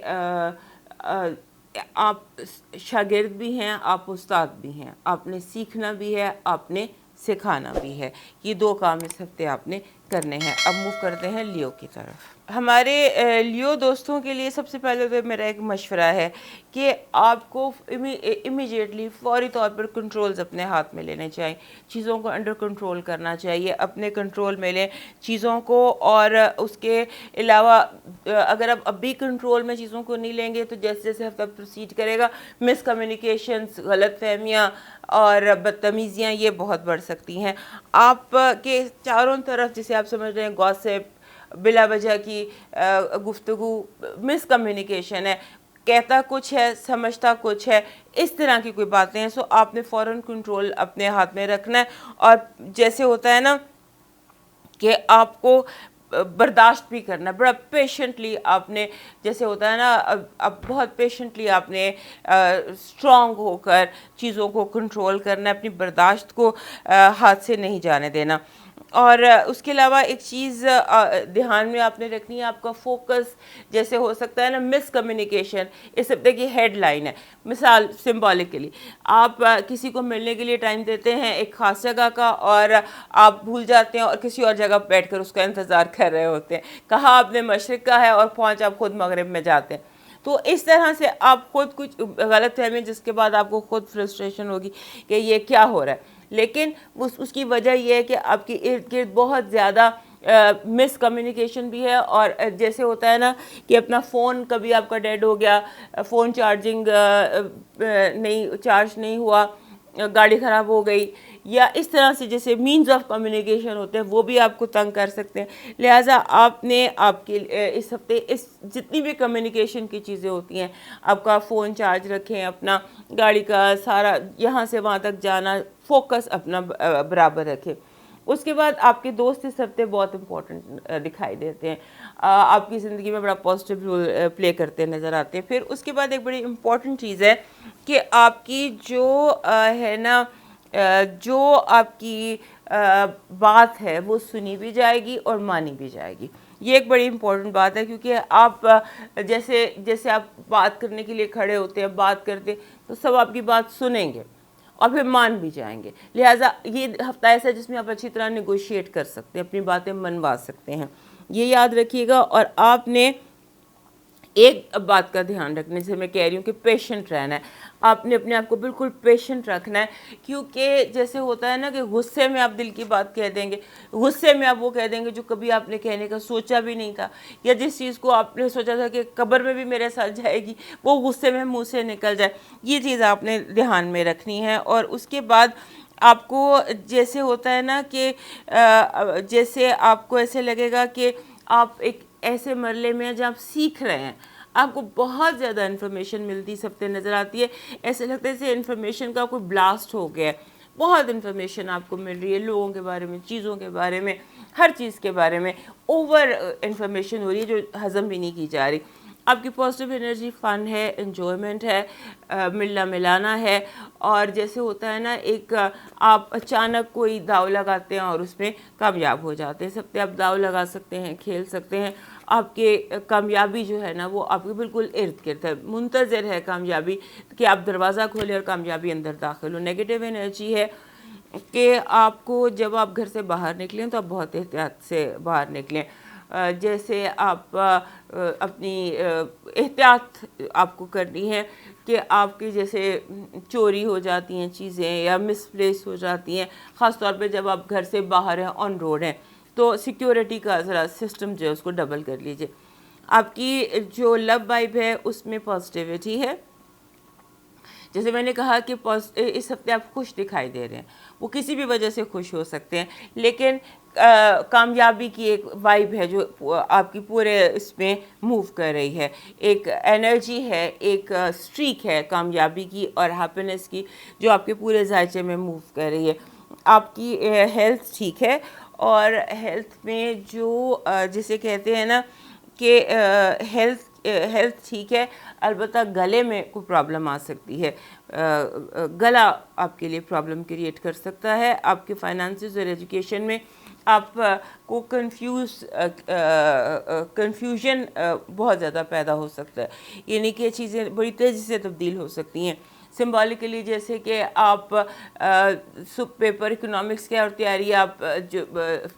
آپ شاگرد بھی ہیں، آپ استاد بھی ہیں. آپ نے سیکھنا بھی ہے، آپ نے سکھانا بھی ہے. یہ 2 کام اس ہفتے آپ نے کرنے ہیں. اب موو کرتے ہیں لیو کی طرف. ہمارے لیو دوستوں کے لیے سب سے پہلے تو میرا ایک مشورہ ہے کہ آپ کو امیجیٹلی فوری طور پر کنٹرولز اپنے ہاتھ میں لینے چاہیے. چیزوں کو انڈر کنٹرول کرنا چاہیے. اپنے کنٹرول میں لیں چیزوں کو. اور اس کے علاوہ اگر آپ اب بھی کنٹرول میں چیزوں کو نہیں لیں گے تو جیسے جیسے ہفتہ پروسیڈ کرے گا مس کمیونیکیشنز، غلط فہمیاں اور بدتمیزیاں یہ بہت بڑھ سکتی ہیں. آپ کے چاروں طرف جسے آپ سمجھ رہے ہیں گوسپ، بلا وجہ کی گفتگو، مس کمیونیکیشن ہے. کہتا کچھ ہے، سمجھتا کچھ ہے، اس طرح کی کوئی باتیں ہیں. سو آپ نے فوراً کنٹرول اپنے ہاتھ میں رکھنا ہے. اور جیسے ہوتا ہے نا کہ آپ کو برداشت بھی کرنا ہے، بڑا پیشنٹلی آپ نے، جیسے ہوتا ہے نا اب بہت پیشنٹلی آپ نے اسٹرانگ ہو کر چیزوں کو کنٹرول کرنا ہے. اپنی برداشت کو ہاتھ سے نہیں جانے دینا. اور اس کے علاوہ ایک چیز دھیان میں آپ نے رکھنی ہے، آپ کا فوکس جیسے ہو سکتا ہے نا مس کمیونیکیشن اس ہفتے کی ہیڈ لائن ہے. مثال سمبولکلی آپ کسی کو ملنے کے لیے ٹائم دیتے ہیں ایک خاص جگہ کا، اور آپ بھول جاتے ہیں اور کسی اور جگہ بیٹھ کر اس کا انتظار کر رہے ہوتے ہیں. کہا آپ نے مشرق کا ہے اور پہنچ آپ خود مغرب میں جاتے ہیں. تو اس طرح سے آپ خود کچھ غلط فہمی، جس کے بعد آپ کو خود فرسٹریشن ہوگی کہ یہ کیا ہو رہا ہے. لیکن اس کی وجہ یہ ہے کہ آپ کے ارد گرد بہت زیادہ مس کمیونیکیشن بھی ہے. اور جیسے ہوتا ہے نا کہ اپنا فون کبھی آپ کا ڈیڈ ہو گیا، فون چارجنگ چارج نہیں ہوا، گاڑی خراب ہو گئی، یا اس طرح سے جیسے مینز آف کمیونیکیشن ہوتے ہیں وہ بھی آپ کو تنگ کر سکتے ہیں. لہٰذا آپ نے آپ کے اس ہفتے جتنی بھی کمیونیکیشن کی چیزیں ہوتی ہیں، آپ کا فون چارج رکھیں، اپنا گاڑی کا سارا یہاں سے وہاں تک جانا فوکس اپنا برابر رکھیں. اس کے بعد آپ کے دوست اس ہفتے بہت امپورٹنٹ دکھائی دیتے ہیں، آپ کی زندگی میں بڑا پازیٹیو رول پلے کرتے نظر آتے ہیں. پھر اس کے بعد ایک بڑی امپورٹنٹ چیز ہے کہ آپ کی جو ہے نا جو آپ کی بات ہے وہ سنی بھی جائے گی اور مانی بھی جائے گی. یہ ایک بڑی امپورٹنٹ بات ہے، کیونکہ آپ جیسے آپ بات کرنے کے لیے کھڑے ہوتے ہیں، بات کرتے تو سب آپ کی بات سنیں گے اور پھر مان بھی جائیں گے. لہٰذا یہ ہفتہ ایسا ہے جس میں آپ اچھی طرح نیگوشیٹ کر سکتے ہیں، اپنی باتیں منوا سکتے ہیں. یہ یاد رکھیے گا. اور آپ نے ایک بات کا دھیان رکھنے سے میں کہہ رہی ہوں کہ پیشنٹ رہنا ہے. آپ نے اپنے آپ کو بالکل پیشنٹ رکھنا ہے، کیونکہ جیسے ہوتا ہے نا کہ غصے میں آپ دل کی بات کہہ دیں گے، غصے میں آپ وہ کہہ دیں گے جو کبھی آپ نے کہنے کا سوچا بھی نہیں تھا، یا جس چیز کو آپ نے سوچا تھا کہ قبر میں بھی میرے ساتھ جائے گی وہ غصے میں منہ سے نکل جائے. یہ چیز آپ نے دھیان میں رکھنی ہے. اور اس کے بعد آپ کو جیسے ہوتا ہے نا کہ جیسے آپ کو ایسے لگے گا کہ آپ ایک ایسے مرحلے میں ہیں جہاں آپ سیکھ رہے ہیں، آپ کو بہت زیادہ انفارمیشن ملتی سب سے نظر آتی ہے. ایسے لگتا ہے جیسے انفارمیشن کا کوئی بلاسٹ ہو گیا ہے. بہت انفارمیشن آپ کو مل رہی ہے، لوگوں کے بارے میں، چیزوں کے بارے میں، ہر چیز کے بارے میں اوور انفارمیشن ہو رہی ہے جو ہضم بھی نہیں کی جا رہی. آپ کی پازیٹیو انرجی فن ہے، انجوائمنٹ ہے، ملنا ملانا ہے. اور جیسے ہوتا ہے نا ایک آپ اچانک کوئی داؤ لگاتے ہیں اور اس میں کامیاب ہو جاتے ہیں. سب پہ آپ داؤ لگا سکتے ہیں، کھیل سکتے ہیں. آپ کے کامیابی جو ہے نا وہ آپ کے بالکل ارد گرد ہے، منتظر ہے کامیابی کہ آپ دروازہ کھولیں اور کامیابی اندر داخل ہو. نیگیٹو انرجی ہے کہ آپ کو جب آپ گھر سے باہر نکلیں تو آپ بہت احتیاط سے باہر نکلیں. جیسے آپ اپنی احتیاط آپ کو کرنی ہے کہ آپ کی جیسے چوری ہو جاتی ہیں چیزیں یا مس پلیس ہو جاتی ہیں، خاص طور پہ جب آپ گھر سے باہر ہیں، آن روڈ ہیں، تو سیکیورٹی کا ذرا سسٹم جو ہے اس کو ڈبل کر لیجئے. آپ کی جو لو وائب ہے اس میں پازیٹیوٹی ہے. جیسے میں نے کہا کہ اس ہفتے آپ خوش دکھائی دے رہے ہیں، وہ کسی بھی وجہ سے خوش ہو سکتے ہیں، لیکن کامیابی کی ایک وائب ہے جو آپ کی پورے اس میں موو کر رہی ہے. ایک انرجی ہے، ایک اسٹریک ہے کامیابی کی اور ہیپینس کی جو آپ کے پورے ذائچے میں موو کر رہی ہے. آپ کی ہیلتھ ٹھیک ہے، اور ہیلتھ میں جو جسے کہتے ہیں نا کہ ہیلتھ ٹھیک ہے، البتہ گلے میں کوئی پرابلم آ سکتی ہے. گلا آپ کے لیے پرابلم کریٹ کر سکتا ہے. آپ کے فائنانسز اور ایجوکیشن میں آپ کو کنفیوژن بہت زیادہ پیدا ہو سکتا ہے، یعنی کہ چیزیں بڑی تیزی سے تبدیل ہو سکتی ہیں. سمبولکلی جیسے کہ آپ سب پیپر اکنامکس کی اور تیاری آپ جو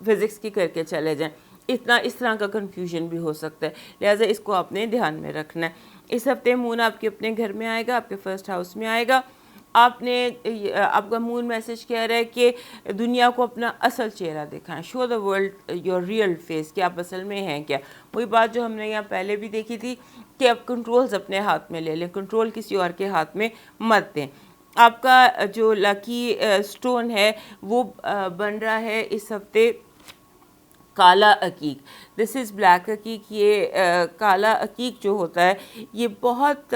فزکس کی کر کے چلے جائیں، اس طرح کا کنفیوژن بھی ہو سکتا ہے. لہٰذا اس کو آپ نے دھیان میں رکھنا ہے. اس ہفتے مون آپ کے اپنے گھر میں آئے گا، آپ کے فرسٹ ہاؤس میں آئے گا. آپ کا مون میسج کہہ رہا ہے کہ دنیا کو اپنا اصل چہرہ دکھائیں، show the world your real face, کہ آپ اصل میں ہیں کیا. وہی بات جو ہم نے یہاں پہلے بھی دیکھی تھی کہ آپ کنٹرولز اپنے ہاتھ میں لے لیں، کنٹرول کسی اور کے ہاتھ میں مت دیں. آپ کا جو لکی سٹون ہے وہ بن رہا ہے اس ہفتے کالا عقیق. دس از بلیک عقیق. یہ کالا عقیق جو ہوتا ہے یہ بہت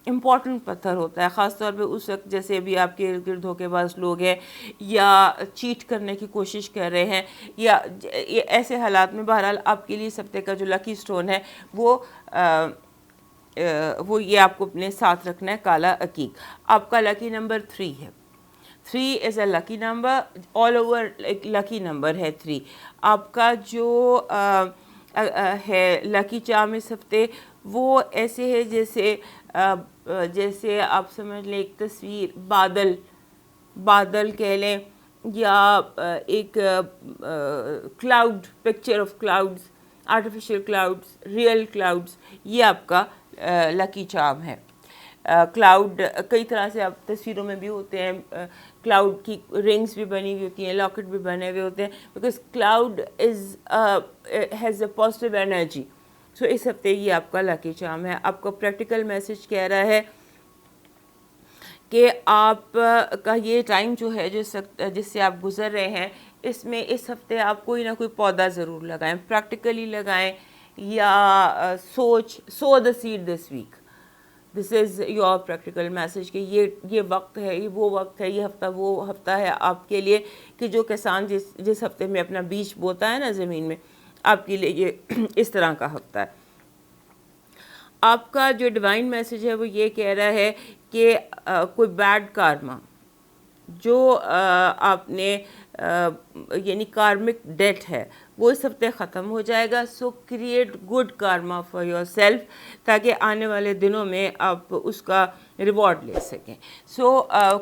امپورٹنٹ پتھر ہوتا ہے، خاص طور پہ اس وقت جیسے ابھی آپ کے ارد گرد دھوکے باز لوگ ہیں یا چیٹ کرنے کی کوشش کر رہے ہیں، یا ایسے حالات میں بہرحال آپ کے لیے اس ہفتے کا جو لکی سٹون ہے وہ یہ آپ کو اپنے ساتھ رکھنا ہے، کالا عقیق. آپ کا لکی نمبر 3 ہے. 3 از اے لکی نمبر، آل اوور ایک لکی نمبر ہے 3. آپ کا جو ہے لکی چارم اس ہفتے وہ ایسے ہے جیسے آپ سمجھ لیں ایک تصویر، بادل کہہ لیں، یا ایک cloud, picture of clouds, artificial clouds, real clouds, یہ آپ کا لکی چارم ہے. کلاؤڈ کئی طرح سے آپ تصویروں میں بھی ہوتے ہیں، کلاؤڈ کی رنگس بھی بنی ہوئی ہوتی ہیں، لاکٹ بھی بنے ہوئے ہوتے ہیں، because cloud has a positive energy. So اس ہفتے یہ آپ کا لکی چارم ہے. آپ کا پریکٹیکل میسج کہہ رہا ہے کہ آپ کا یہ ٹائم جو ہے جس سے آپ گزر رہے ہیں، اس میں اس ہفتے آپ کوئی نہ کوئی پودا ضرور لگائیں، پریکٹیکلی لگائیں، یا sow the seed this week. This is your practical message کہ یہ وقت ہے، یہ وہ وقت ہے، یہ ہفتہ وہ ہفتہ ہے آپ کے لیے کہ جو کسان جس ہفتے میں اپنا بیج بوتا ہے نا زمین میں، آپ کے لیے یہ اس طرح کا ہفتہ ہے. آپ کا جو ڈیوائن میسج ہے وہ یہ کہہ رہا ہے کہ کوئی بیڈ کارما جو آپ نے یعنی کارمک ڈیٹ ہے وہ اس ہفتے ختم ہو جائے گا. So create good karma for yourself تاکہ آنے والے دنوں میں آپ اس کا ریوارڈ لے سکیں. So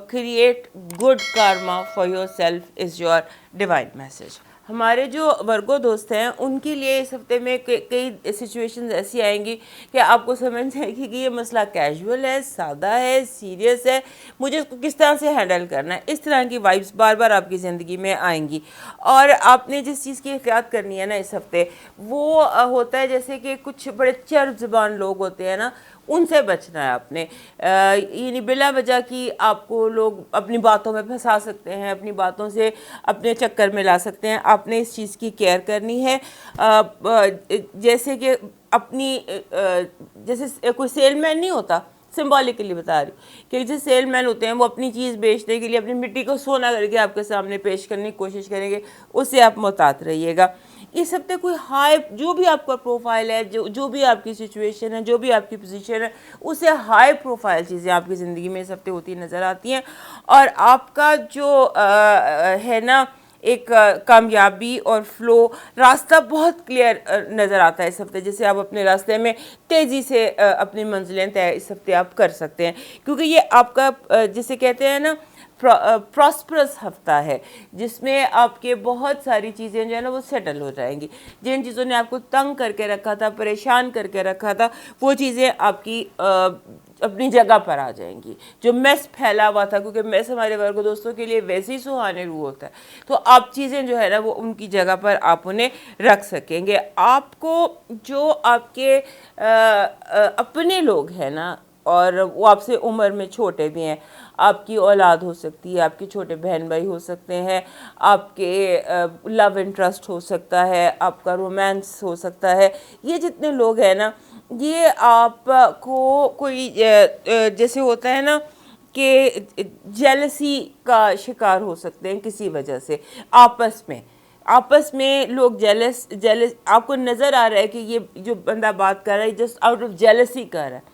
create good karma for yourself is your divine message. ہمارے جو ورگو دوست ہیں ان کے لیے اس ہفتے میں کئی سچویشنز ایسی آئیں گی کہ آپ کو سمجھ جائے گی کہ یہ مسئلہ کیجول ہے، سادہ ہے، سیریس ہے، مجھے اس کو کس طرح سے ہینڈل کرنا ہے. اس طرح کی وائبس بار بار آپ کی زندگی میں آئیں گی. اور آپ نے جس چیز کی احتیاط کرنی ہے نا اس ہفتے، وہ ہوتا ہے جیسے کہ کچھ بڑے چرب زبان لوگ ہوتے ہیں نا، ان سے بچنا ہے آپ نے. یعنی بلا وجہ کی آپ کو لوگ اپنی باتوں میں پھنسا سکتے ہیں، اپنی باتوں سے اپنے چکر میں لا سکتے ہیں. آپ نے اس چیز کی کیئر کرنی ہے. جیسے کہ جیسے کوئی سیل مین نہیں ہوتا، سمبولکلی بتا رہی ہوں کہ جو سیل مین ہوتے ہیں وہ اپنی چیز بیچنے کے لیے اپنی مٹی کو سونا کر کے آپ کے سامنے پیش کرنے کی کوشش کریں گے، اس سے آپ محتاط رہیے گا. اس ہفتے کوئی ہائی، جو بھی آپ کا پروفائل ہے، جو بھی آپ کی سچویشن ہے، جو بھی آپ کی پوزیشن ہے، اس سے ہائی پروفائل چیزیں آپ کی زندگی میں اس ہفتے ہوتی نظر آتی ہیں. اور آپ کا جو ہے نا ایک کامیابی اور فلو، راستہ بہت کلیئر نظر آتا ہے اس ہفتے، جسے آپ اپنے راستے میں تیزی سے اپنی منزلیں طے اس ہفتے آپ کر سکتے ہیں، کیونکہ یہ آپ کا جسے کہتے ہیں نا پراسپرس ہفتہ ہے، جس میں آپ کے بہت ساری چیزیں جو ہے نا وہ سیٹل ہو جائیں گی. جن چیزوں نے آپ کو تنگ کر کے رکھا تھا، پریشان کر کے رکھا تھا، وہ چیزیں آپ کی اپنی جگہ پر آ جائیں گی. جو میس پھیلا ہوا تھا، کیونکہ میس ہمارے ورگو دوستوں کے لیے ویسے ہی سہانے روح ہوتا ہے، تو آپ چیزیں جو ہے نا وہ ان کی جگہ پر آپ انہیں رکھ سکیں گے. آپ کو جو آپ کے اپنے لوگ ہیں نا، اور وہ آپ سے عمر میں چھوٹے بھی ہیں، آپ کی اولاد ہو سکتی ہے، آپ کے چھوٹے بہن بھائی ہو سکتے ہیں، آپ کے لو انٹرسٹ ہو سکتا ہے، آپ کا رومانس ہو سکتا ہے. یہ جتنے لوگ ہیں نا، یہ آپ کو کوئی جیسے ہوتا ہے نا کہ جیلسی کا شکار ہو سکتے ہیں کسی وجہ سے. آپس میں لوگ جیلس آپ کو نظر آ رہا ہے کہ یہ جو بندہ بات کر رہا ہے جسٹ آؤٹ آف جیلسی کر رہا ہے،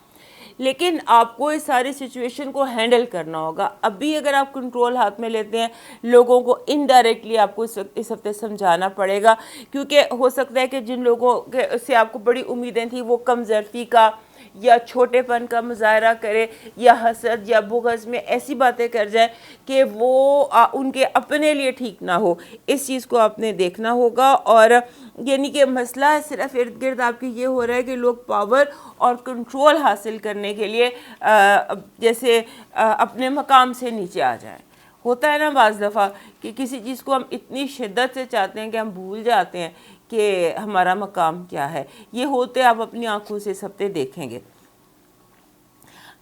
لیکن آپ کو اس ساری سچویشن کو ہینڈل کرنا ہوگا. ابھی اگر آپ کنٹرول ہاتھ میں لیتے ہیں، لوگوں کو انڈائریکٹلی آپ کو اس ہفتے سمجھانا پڑے گا، کیونکہ ہو سکتا ہے کہ جن لوگوں سے آپ کو بڑی امیدیں تھیں وہ کم ظرفی کا یا چھوٹے پن کا مظاہرہ کرے، یا حسد یا بغض میں ایسی باتیں کر جائے کہ وہ ان کے اپنے لیے ٹھیک نہ ہو. اس چیز کو آپ نے دیکھنا ہوگا. اور یعنی کہ مسئلہ صرف ارد گرد آپ کی یہ ہو رہا ہے کہ لوگ پاور اور کنٹرول حاصل کرنے کے لیے جیسے اپنے مقام سے نیچے آ جائیں. ہوتا ہے نا بعض دفعہ کہ کسی چیز کو ہم اتنی شدت سے چاہتے ہیں کہ ہم بھول جاتے ہیں کہ ہمارا مقام کیا ہے. یہ ہوتے آپ اپنی آنکھوں سے اس ہفتے دیکھیں گے.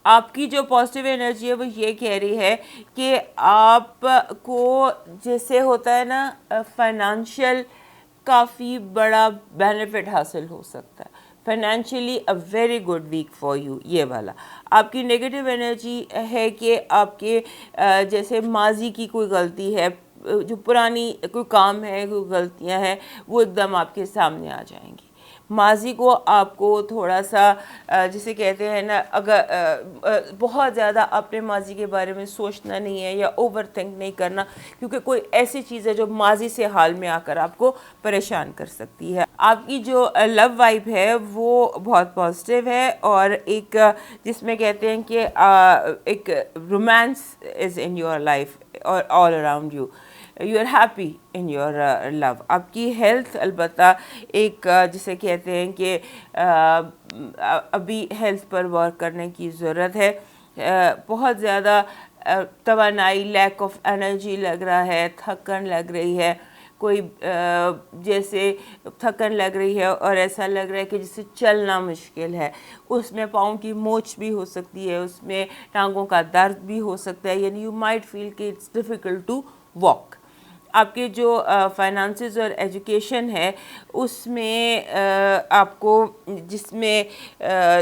آپ کی جو پازیٹیو انرجی ہے وہ یہ کہہ رہی ہے کہ آپ کو جیسے ہوتا ہے نا فائنانشیل کافی بڑا بینیفٹ حاصل ہو سکتا ہے. Financially a very good week for you. یہ والا آپ کی نیگیٹو انرجی ہے کہ آپ کے جیسے ماضی کی کوئی غلطی ہے، جو پرانی کوئی کام ہے، کوئی غلطیاں ہیں، وہ ایک دم آپ کے سامنے آ جائیں گی. ماضی کو آپ کو تھوڑا سا جسے کہتے ہیں نا، اگر بہت زیادہ اپنے ماضی کے بارے میں سوچنا نہیں ہے یا اوور تھنک نہیں کرنا، کیونکہ کوئی ایسی چیز ہے جو ماضی سے حال میں آ کر آپ کو پریشان کر سکتی ہے. آپ کی جو لو وائب ہے وہ بہت پازیٹیو ہے، اور ایک جس میں کہتے ہیں کہ ایک romance is in your life اور all around you, you are happy in your love. آپ کی ہیلتھ البتہ ایک جسے کہتے ہیں کہ ابھی ہیلتھ پر ورک کرنے کی ضرورت ہے. بہت زیادہ توانائی، لیک آف انرجی لگ رہا ہے، تھکن لگ رہی ہے، کوئی جیسے تھکن لگ رہی ہے اور ایسا لگ رہا ہے کہ جسے چلنا مشکل ہے. اس میں پاؤں کی موچ بھی ہو سکتی ہے، اس میں ٹانگوں کا درد بھی ہو سکتا ہے، یعنی یو مائٹ فیل کہ اٹس ڈیفیکلٹ ٹو واک. آپ کے جو فائنانسز اور ایجوکیشن ہے اس میں آپ کو جس میں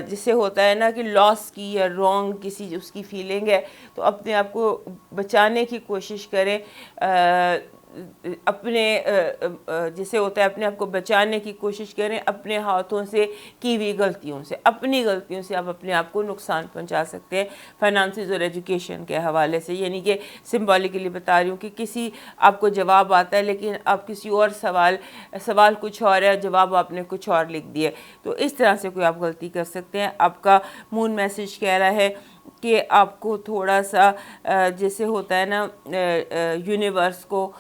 جسے ہوتا ہے نا کہ لاس کی یا رانگ کسی اس کی فیلنگ ہے، تو اپنے آپ کو بچانے کی کوشش کریں. اپنے جسے ہوتا ہے اپنے آپ کو بچانے کی کوشش کریں اپنے ہاتھوں سے کی ہوئی غلطیوں سے. اپنی غلطیوں سے آپ اپنے آپ کو نقصان پہنچا سکتے ہیں فائنانسز اور ایجوکیشن کے حوالے سے. یعنی کہ سمبولکلی بتا رہی ہوں کہ کسی آپ کو جواب آتا ہے لیکن آپ کسی اور سوال کچھ اور ہے، جواب آپ نے کچھ اور لکھ دیا، تو اس طرح سے کوئی آپ غلطی کر سکتے ہیں. آپ کا مون میسج کہہ رہا ہے کہ آپ کو تھوڑا سا جیسے ہوتا ہے نا یونیورس کو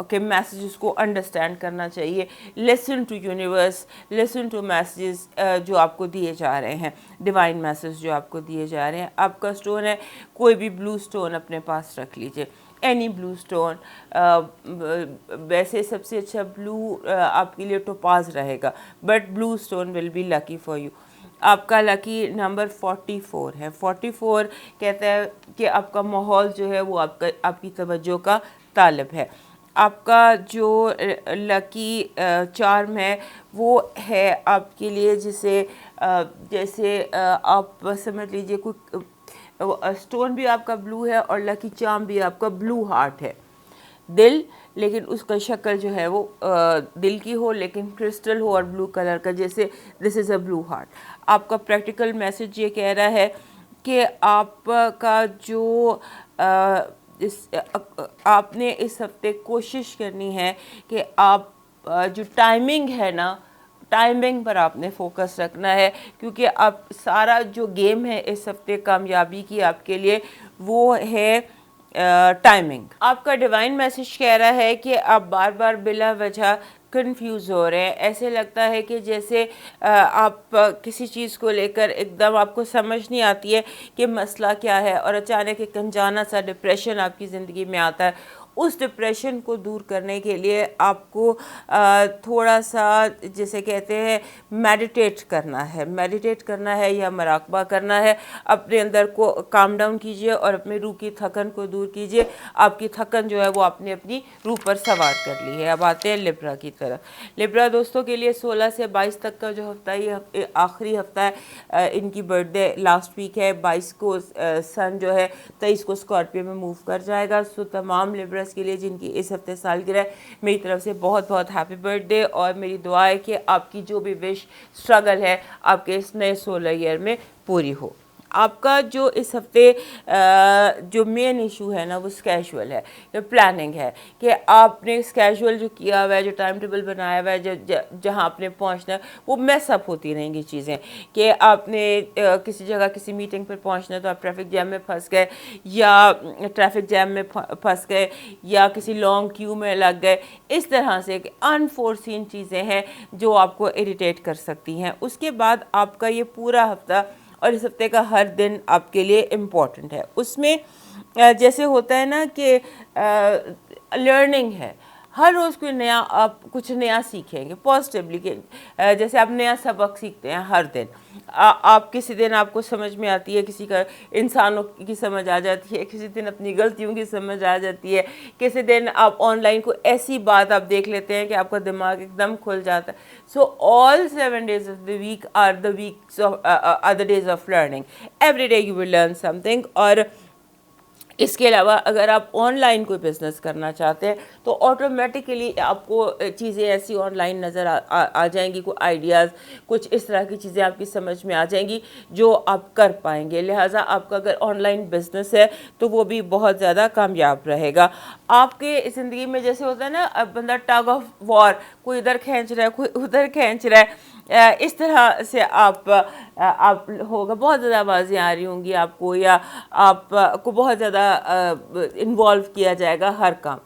کے میسیجز کو انڈرسٹینڈ کرنا چاہیے. Listen to universe, listen to messages جو آپ کو دیے جا رہے ہیں، ڈیوائن میسیج جو آپ کو دیے جا رہے ہیں. آپ کا سٹون ہے، کوئی بھی بلو سٹون اپنے پاس رکھ لیجئے، اینی بلو سٹون. ویسے سب سے اچھا بلو آپ کے لیے ٹوپاز رہے گا، but blue stone will be lucky for you. آپ کا لکی نمبر 44 ہے. 44 کہتا ہے کہ آپ کا ماحول جو ہے وہ آپ کی توجہ کا طالب ہے. آپ کا جو لکی چارم ہے وہ ہے آپ کے لیے جیسے آپ سمجھ لیجئے کوئی سٹون بھی آپ کا بلو ہے اور لکی چارم بھی آپ کا بلو ہارٹ ہے، دل، لیکن اس کا شکل جو ہے وہ دل کی ہو لیکن کرسٹل ہو اور بلو کلر کا، جیسے دس از اے بلو ہارٹ. آپ کا پریکٹیکل میسج یہ کہہ رہا ہے کہ آپ کا جو آپ نے اس ہفتے کوشش کرنی ہے کہ آپ جو ٹائمنگ ہے نا، ٹائمنگ پر آپ نے فوکس رکھنا ہے، کیونکہ آپ سارا جو گیم ہے اس ہفتے کامیابی کی آپ کے لیے وہ ہے ٹائمنگ. آپ کا ڈیوائن میسج کہہ رہا ہے کہ آپ بار بار بلا وجہ کنفیوز ہو رہے ہیں. ایسے لگتا ہے کہ جیسے آپ کسی چیز کو لے کر ایک دم آپ کو سمجھ نہیں آتی ہے کہ مسئلہ کیا ہے، اور اچانک ایک انجانا سا ڈپریشن آپ کی زندگی میں آتا ہے. اس ڈپریشن کو دور کرنے کے لیے آپ کو تھوڑا سا جیسے کہتے ہیں میڈیٹیٹ کرنا ہے یا مراقبہ کرنا ہے. اپنے اندر کو کام ڈاؤن کیجئے اور اپنے روح کی تھکن کو دور کیجئے. آپ کی تھکن جو ہے وہ آپ نے اپنی روح پر سوار کر لی ہے. اب آتے ہیں لبرا کی طرف. لبرا دوستوں کے لیے 16 سے 22 تک کا جو ہفتہ یہ آخری ہفتہ ہے. ان کی برتھ ڈے لاسٹ ویک ہے. 22 کو سن جو ہے 23 کو اسکارپیو میں موو کر جائے گا. سو تمام لبرس کے لیے جن کی اس ہفتے سالگرہ ہے، میری طرف سے بہت بہت ہیپی برتھ ڈے، اور میری دعا ہے کہ آپ کی جو بھی وش اسٹرگل ہے آپ کے اس نئے سولر ایئر میں پوری ہو. آپ کا جو اس ہفتے جو مین ایشو ہے نا وہ اسکیجول ہے، پلاننگ ہے، کہ آپ نے اسکیجول جو کیا ہوا ہے، جو ٹائم ٹیبل بنایا ہوا ہے، جہاں آپ نے پہنچنا ہے، وہ میس اپ ہوتی رہیں گی چیزیں. کہ آپ نے کسی جگہ کسی میٹنگ پر پہنچنا ہے تو آپ ٹریفک جیم میں پھنس گئے، یا کسی لانگ کیو میں لگ گئے. اس طرح سے انفورسین چیزیں ہیں جو آپ کو اریٹیٹ کر سکتی ہیں. اس کے بعد آپ کا یہ پورا ہفتہ اور اس ہفتے کا ہر دن آپ کے لیے امپورٹنٹ ہے. اس میں جیسے ہوتا ہے نا کہ لرننگ ہے، ہر روز کوئی نیا آپ کچھ نیا سیکھیں گے پازیٹیولی. جیسے آپ نیا سبق سیکھتے ہیں ہر دن. آپ کسی دن آپ کو سمجھ میں آتی ہے، کسی کا انسانوں کی سمجھ آ جاتی ہے، کسی دن اپنی غلطیوں کی سمجھ آ جاتی ہے، کسی دن آپ آن لائن کو ایسی بات آپ دیکھ لیتے ہیں کہ آپ کا دماغ ایک دم کھل جاتا ہے. سو all 7 days of the week are the days of learning. Every day you will learn something. اور اس کے علاوہ اگر آپ آن لائن کوئی بزنس کرنا چاہتے ہیں تو آٹومیٹیکلی آپ کو چیزیں ایسی آن لائن نظر آ جائیں گی، کوئی آئیڈیاز، کچھ اس طرح کی چیزیں آپ کی سمجھ میں آ جائیں گی جو آپ کر پائیں گے. لہٰذا آپ کا اگر آن لائن بزنس ہے تو وہ بھی بہت زیادہ کامیاب رہے گا. آپ کے زندگی میں جیسے ہوتا ہے نا بندہ ٹگ آف وار، کوئی ادھر کھینچ رہا ہے کوئی ادھر کھینچ رہا ہے، اس طرح سے آپ ہوگا. بہت زیادہ آوازیں آ رہی ہوں گی آپ کو، یا آپ کو بہت زیادہ انوالو کیا جائے گا ہر کام.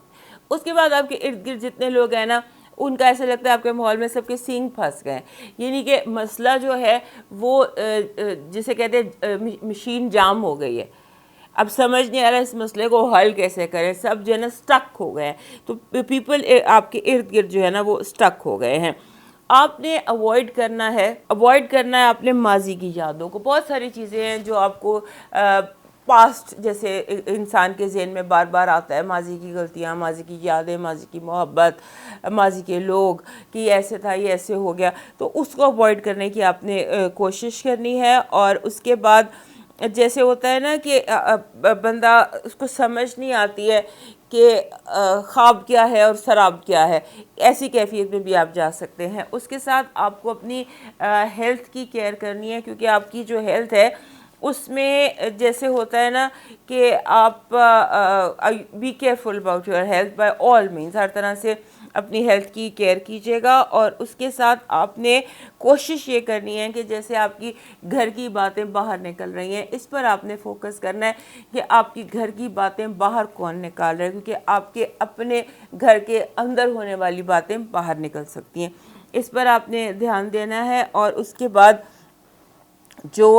اس کے بعد آپ کے ارد گرد جتنے لوگ ہیں نا ان کا ایسا لگتا ہے آپ کے ماحول میں سب کے سینگ پھنس گئے، یعنی کہ مسئلہ جو ہے وہ جسے کہتے ہیں مشین جام ہو گئی ہے. اب سمجھ نہیں آ رہا اس مسئلے کو حل کیسے کریں، سب جو ہے نا اسٹک ہو گئے ہیں. تو پیپل آپ کے ارد گرد جو ہے نا وہ اسٹک ہو گئے ہیں. آپ نے اوائڈ کرنا ہے آپ نے ماضی کی یادوں کو. بہت ساری چیزیں ہیں جو آپ کو پاسٹ جیسے انسان کے ذہن میں بار بار آتا ہے، ماضی کی غلطیاں، ماضی کی یادیں، ماضی کی محبت، ماضی کے لوگ، کہ یہ ایسے تھا، یہ ایسے ہو گیا. تو اس کو اوائڈ کرنے کی آپ نے کوشش کرنی ہے. اور اس کے بعد جیسے ہوتا ہے نا کہ بندہ اس کو سمجھ نہیں آتی ہے کہ خواب کیا ہے اور سراب کیا ہے، ایسی کیفیت میں بھی آپ جا سکتے ہیں. اس کے ساتھ آپ کو اپنی ہیلتھ کی کیئر کرنی ہے، کیونکہ آپ کی جو ہیلتھ ہے اس میں جیسے ہوتا ہے نا کہ آپ be careful about your health by all means, ہر طرح سے اپنی ہیلتھ کی کیئر کیجیے گا. اور اس کے ساتھ آپ نے کوشش یہ کرنی ہے کہ جیسے آپ کی گھر کی باتیں باہر نکل رہی ہیں، اس پر آپ نے فوکس کرنا ہے کہ آپ کی گھر کی باتیں باہر کون نکال رہے ہیں، کیونکہ آپ کے اپنے گھر کے اندر ہونے والی باتیں باہر نکل سکتی ہیں. اس پر آپ نے دھیان دینا ہے. اور اس کے بعد جو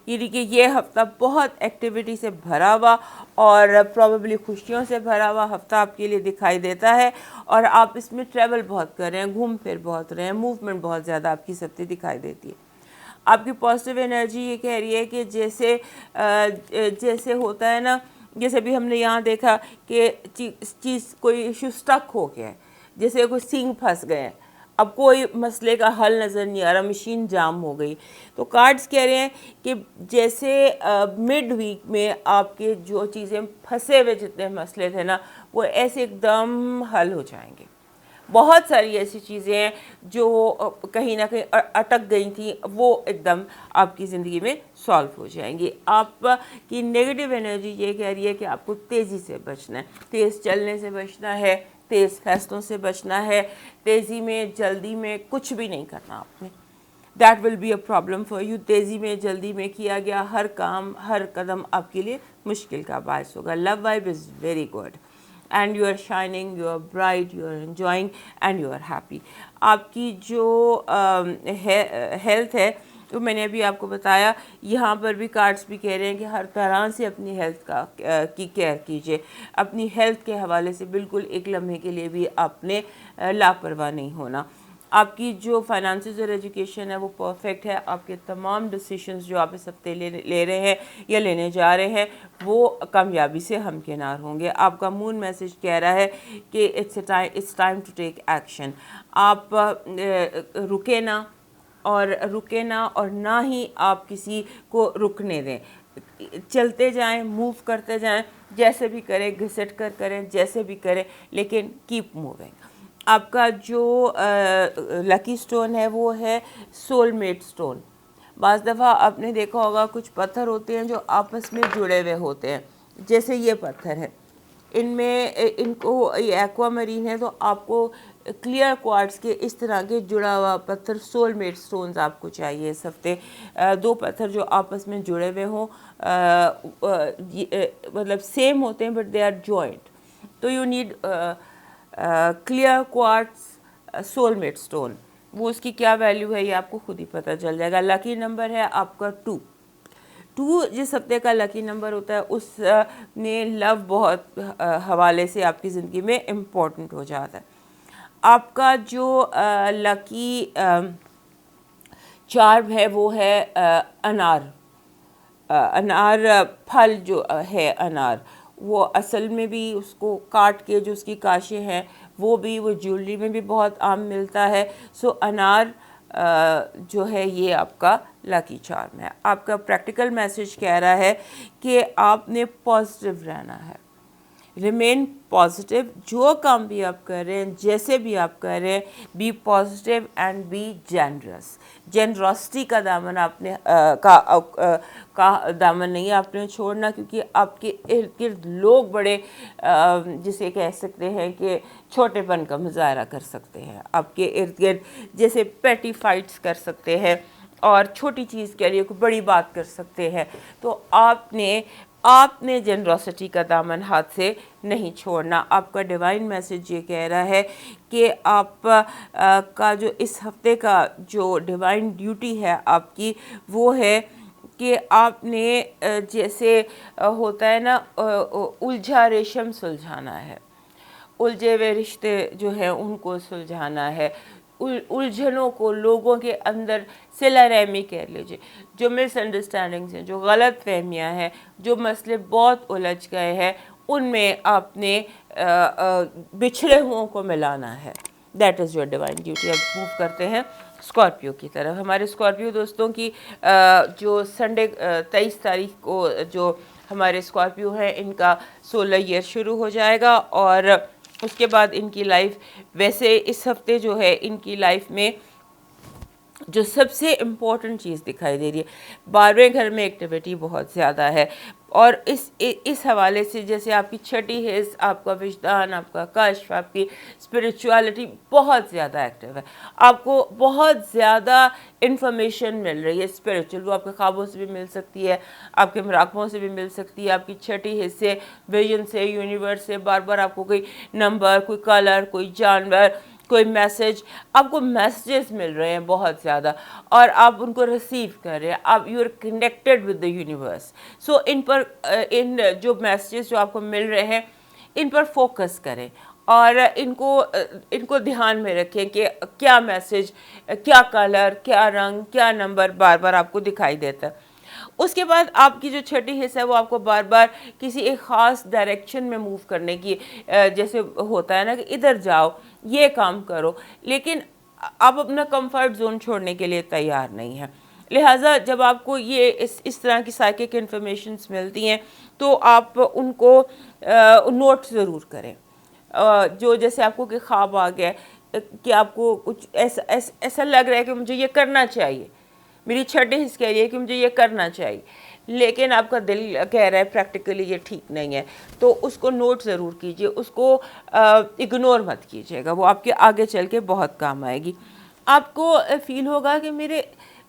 یعنی کہ یہ ہفتہ بہت ایکٹیویٹی سے بھرا ہوا اور پروبیبلی خوشیوں سے بھرا ہوا ہفتہ آپ کے لیے دکھائی دیتا ہے. اور آپ اس میں ٹریول بہت کر رہے ہیں، گھوم پھر بہت رہے ہیں، موومنٹ بہت زیادہ آپ کی سب سے دکھائی دیتی ہے. آپ کی پازیٹیو انرجی یہ کہہ رہی ہے کہ جیسے ہوتا ہے نا، جیسے بھی ہم نے یہاں دیکھا کہ چیز کوئی ایشو اسٹک ہو گیا ہے، جیسے کوئی سینگ پھنس گئے ہیں، اب کوئی مسئلے کا حل نظر نہیں آ رہا، مشین جام ہو گئی. تو کارڈز کہہ رہے ہیں کہ جیسے مڈ ویک میں آپ کے جو چیزیں پھنسے ہوئے جتنے مسئلے تھے نا وہ ایسے ایک دم حل ہو جائیں گے. بہت ساری ایسی چیزیں ہیں جو کہیں نہ کہیں اٹک گئی تھیں، وہ ایک دم آپ کی زندگی میں سالو ہو جائیں گی. آپ کی نیگیٹو انرجی یہ کہہ رہی ہے کہ آپ کو تیزی سے بچنا ہے، تیز چلنے سے بچنا ہے، تیز فیصلوں سے بچنا ہے، تیزی میں جلدی میں کچھ بھی نہیں کرنا آپ نے. That will be a problem for you. تیزی میں جلدی میں کیا گیا ہر کام، ہر قدم آپ کے لیے مشکل کا باعث ہوگا. Love vibe is very good and you are shining, you are bright, you are enjoying and you are happy. آپ کی جو ہیلتھ ہے تو میں نے ابھی آپ کو بتایا، یہاں پر بھی کارڈز بھی کہہ رہے ہیں کہ ہر طرح سے اپنی ہیلتھ کی کیئر کیجیے. اپنی ہیلتھ کے حوالے سے بالکل ایک لمحے کے لیے بھی آپ نے لاپرواہ نہیں ہونا. آپ کی جو فائنانسز اور ایجوکیشن ہے وہ پرفیکٹ ہے. آپ کے تمام ڈیسیشنز جو آپ اس ہفتے لے رہے ہیں یا لینے جا رہے ہیں وہ کامیابی سے ہمکنار ہوں گے. آپ کا مون میسج کہہ رہا ہے کہ it's time to take action. آپ رکے نہ اور نہ ہی آپ کسی کو رکنے دیں. چلتے جائیں، موو کرتے جائیں، جیسے بھی کریں، گھسٹ کر کریں، جیسے بھی کریں، لیکن کیپ موونگ. آپ کا جو لکی سٹون ہے وہ ہے سول میٹ سٹون. بعض دفعہ آپ نے دیکھا ہوگا کچھ پتھر ہوتے ہیں جو آپس میں جڑے ہوئے ہوتے ہیں، جیسے یہ پتھر ہے، ان کو یہ ایکوا مرین ہے. تو آپ کو کلیئر کوارٹز کے اس طرح کے جڑا ہوا پتھر سول میٹ سٹونز آپ کو چاہیے اس ہفتے. دو پتھر جو آپس میں جڑے ہوئے ہوں، مطلب سیم ہوتے ہیں بٹ دے آر جوائنٹ. تو you need clear quartz soul mate stone. وہ اس کی کیا ویلیو ہے یہ آپ کو خود ہی پتہ چل جائے گا. لکی نمبر ہے آپ کا 2. جس ہفتے کا لکی نمبر ہوتا ہے اس میں لو بہت حوالے سے آپ کی زندگی میں امپورٹنٹ ہو جاتا ہے. آپ کا جو لکی چارم ہے وہ ہے انار. انار پھل جو ہے انار، وہ اصل میں بھی اس کو کاٹ کے جو اس کی کاشیں ہیں وہ جیولری میں بھی بہت عام ملتا ہے. سو انار جو ہے یہ آپ کا لکی چارم ہے. آپ کا پریکٹیکل میسج کہہ رہا ہے کہ آپ نے پازیٹیو رہنا ہے. Remain positive. جو کام بھی آپ کر رہے ہیں, جیسے بھی آپ کر رہے ہیں, be positive and be generous. Generosity کا دامن آپ نے کا دامن نہیں آپ نے چھوڑنا, کیونکہ آپ کے ارد گرد لوگ بڑے جسے کہہ سکتے ہیں کہ چھوٹے پن کا مظاہرہ کر سکتے ہیں آپ کے ارد گرد, جیسے پیٹی فائٹس کر سکتے ہیں اور چھوٹی چیز کے لیے کوئی بڑی بات کر سکتے ہیں. تو آپ نے جنراسٹی کا دامن ہاتھ سے نہیں چھوڑنا. آپ کا ڈیوائن میسج یہ کہہ رہا ہے کہ آپ کا جو اس ہفتے کا جو ڈیوائن ڈیوٹی ہے آپ کی, وہ ہے کہ آپ نے جیسے ہوتا ہے نا الجھا ریشم سلجھانا ہے. الجھے ہوئے رشتے جو ہیں ان کو سلجھانا ہے. الجھنوں کو لوگوں کے اندر صلہ رحمی کہہ لیجیے, جو مس انڈرسٹینڈنگز ہیں, جو غلط فہمیاں ہیں, جو مسئلے بہت الجھ گئے ہیں, ان میں آپ نے بچھڑے ہوں کو ملانا ہے. That is your divine duty. اب موو کرتے ہیں اسکارپیو کی طرف. ہمارے اسکارپیو دوستوں کی جو سنڈے 23 تاریخ کو جو ہمارے اسکارپیو ہیں, ان کا سولر ایئر شروع ہو جائے گا, اور اس کے بعد ان کی لائف, ویسے اس ہفتے جو ہے ان کی لائف میں جو سب سے امپورٹنٹ چیز دکھائی دے رہی ہے, 12ویں گھر میں ایکٹیویٹی بہت زیادہ ہے. اور اس حوالے سے جیسے آپ کی چھٹی حص, آپ کا وجدان, آپ کا کشف, آپ کی اسپریچوالٹی بہت زیادہ ایکٹیو ہے. آپ کو بہت زیادہ انفارمیشن مل رہی ہے اسپریچول. وہ آپ کے خوابوں سے بھی مل سکتی ہے, آپ کے مراقبوں سے بھی مل سکتی ہے, آپ کی چھٹی حص سے, ویژن سے, یونیورس سے. بار بار آپ کو کوئی نمبر, کوئی کلر, کوئی جانور, کوئی میسج, آپ کو میسیجز مل رہے ہیں بہت زیادہ, اور آپ ان کو ریسیو کر رہے ہیں. آپ you are connected with the universe. So ان جو میسیجز جو آپ کو مل رہے ہیں, ان پر فوکس کریں اور ان کو دھیان میں رکھیں کہ کیا میسج, کیا کلر, کیا رنگ, کیا نمبر بار بار آپ کو دکھائی دیتا ہے. اس کے بعد آپ کی جو چھٹی حصہ ہے وہ آپ کو بار بار کسی ایک خاص ڈائریکشن میں موو کرنے کی, جیسے ہوتا ہے نا کہ ادھر جاؤ, یہ کام کرو, لیکن آپ اپنا کمفرٹ زون چھوڑنے کے لیے تیار نہیں ہیں. لہٰذا جب آپ کو یہ اس طرح کی سائیکک انفارمیشنز ملتی ہیں تو آپ ان کو نوٹ ضرور کریں. جو جیسے آپ کو کہ خواب آ گیا کہ آپ کو کچھ ایسا لگ رہا ہے کہ مجھے یہ کرنا چاہیے, میری چھٹی حص کہہ رہی ہے کہ مجھے یہ کرنا چاہیے, لیکن آپ کا دل کہہ رہا ہے پریکٹیکلی یہ ٹھیک نہیں ہے, تو اس کو نوٹ ضرور کیجئے, اس کو اگنور مت کیجیے گا. وہ آپ کے آگے چل کے بہت کام آئے گی. آپ کو فیل ہوگا کہ میرے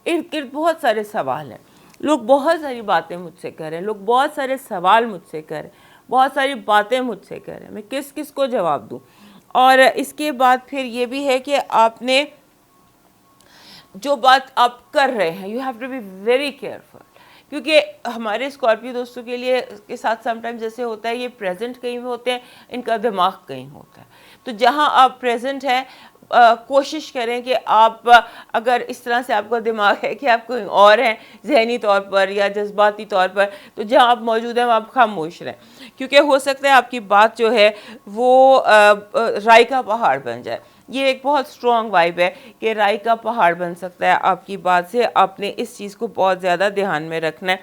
ارد گرد بہت سارے سوال ہیں, لوگ بہت ساری باتیں مجھ سے کر رہے ہیں, لوگ بہت سارے سوال مجھ سے کر رہے ہیں, بہت ساری باتیں مجھ سے کر رہے ہیں, میں کس کو جواب دوں. اور اس کے بعد پھر یہ بھی ہے کہ آپ نے جو بات آپ کر رہے ہیں, you have to be very careful, کیونکہ ہمارے اسکارپیو دوستوں کے لیے کے ساتھ سم ٹائمز جیسے ہوتا ہے, یہ پریزنٹ کہیں ہوتے ہیں, ان کا دماغ کہیں ہوتا ہے. تو جہاں آپ پریزنٹ ہیں کوشش کریں کہ آپ, اگر اس طرح سے آپ کا دماغ ہے کہ آپ کوئی اور ہیں ذہنی طور پر یا جذباتی طور پر, تو جہاں آپ موجود ہیں آپ خاموش رہیں, کیونکہ ہو سکتا ہے آپ کی بات جو ہے وہ رائی کا پہاڑ بن جائے. یہ ایک بہت اسٹرانگ وائب ہے کہ رائی کا پہاڑ بن سکتا ہے آپ کی بات سے. آپ نے اس چیز کو بہت زیادہ دھیان میں رکھنا ہے,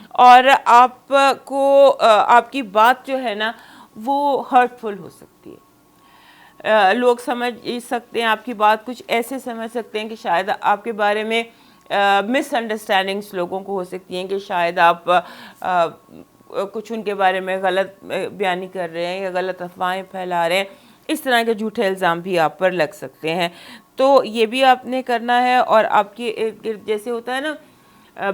اور آپ کو آپ کی بات جو ہے نا وہ ہرٹفل ہو سکتی ہے. لوگ سمجھ سکتے ہیں آپ کی بات, کچھ ایسے سمجھ سکتے ہیں کہ شاید آپ کے بارے میں مس انڈرسٹینڈنگس لوگوں کو ہو سکتی ہیں, کہ شاید آپ کچھ ان کے بارے میں غلط بیانی کر رہے ہیں یا غلط افواہیں پھیلا رہے ہیں. اس طرح کے جھوٹے الزام بھی آپ پر لگ سکتے ہیں, تو یہ بھی آپ نے کرنا ہے. اور آپ کے ارد گرد جیسے ہوتا ہے نا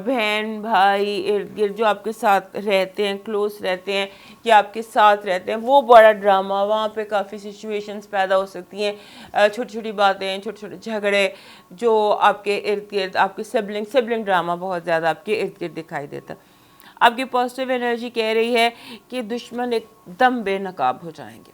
بہن بھائی ارد گرد جو آپ کے ساتھ رہتے ہیں, کلوز رہتے ہیں یا آپ کے ساتھ رہتے ہیں, وہ بڑا ڈرامہ, وہاں پہ کافی سچویشنز پیدا ہو سکتی ہیں, چھوٹی چھوٹی باتیں, چھوٹے چھوٹے جھگڑے جو آپ کے ارد گرد, آپ کے سبلنگ ڈرامہ بہت زیادہ آپ کے ارد گرد دکھائی دیتا ہے. آپ کی پازیٹیو انرجی کہہ رہی ہے کہ دشمن ایک دم بے نقاب ہو جائیں گے,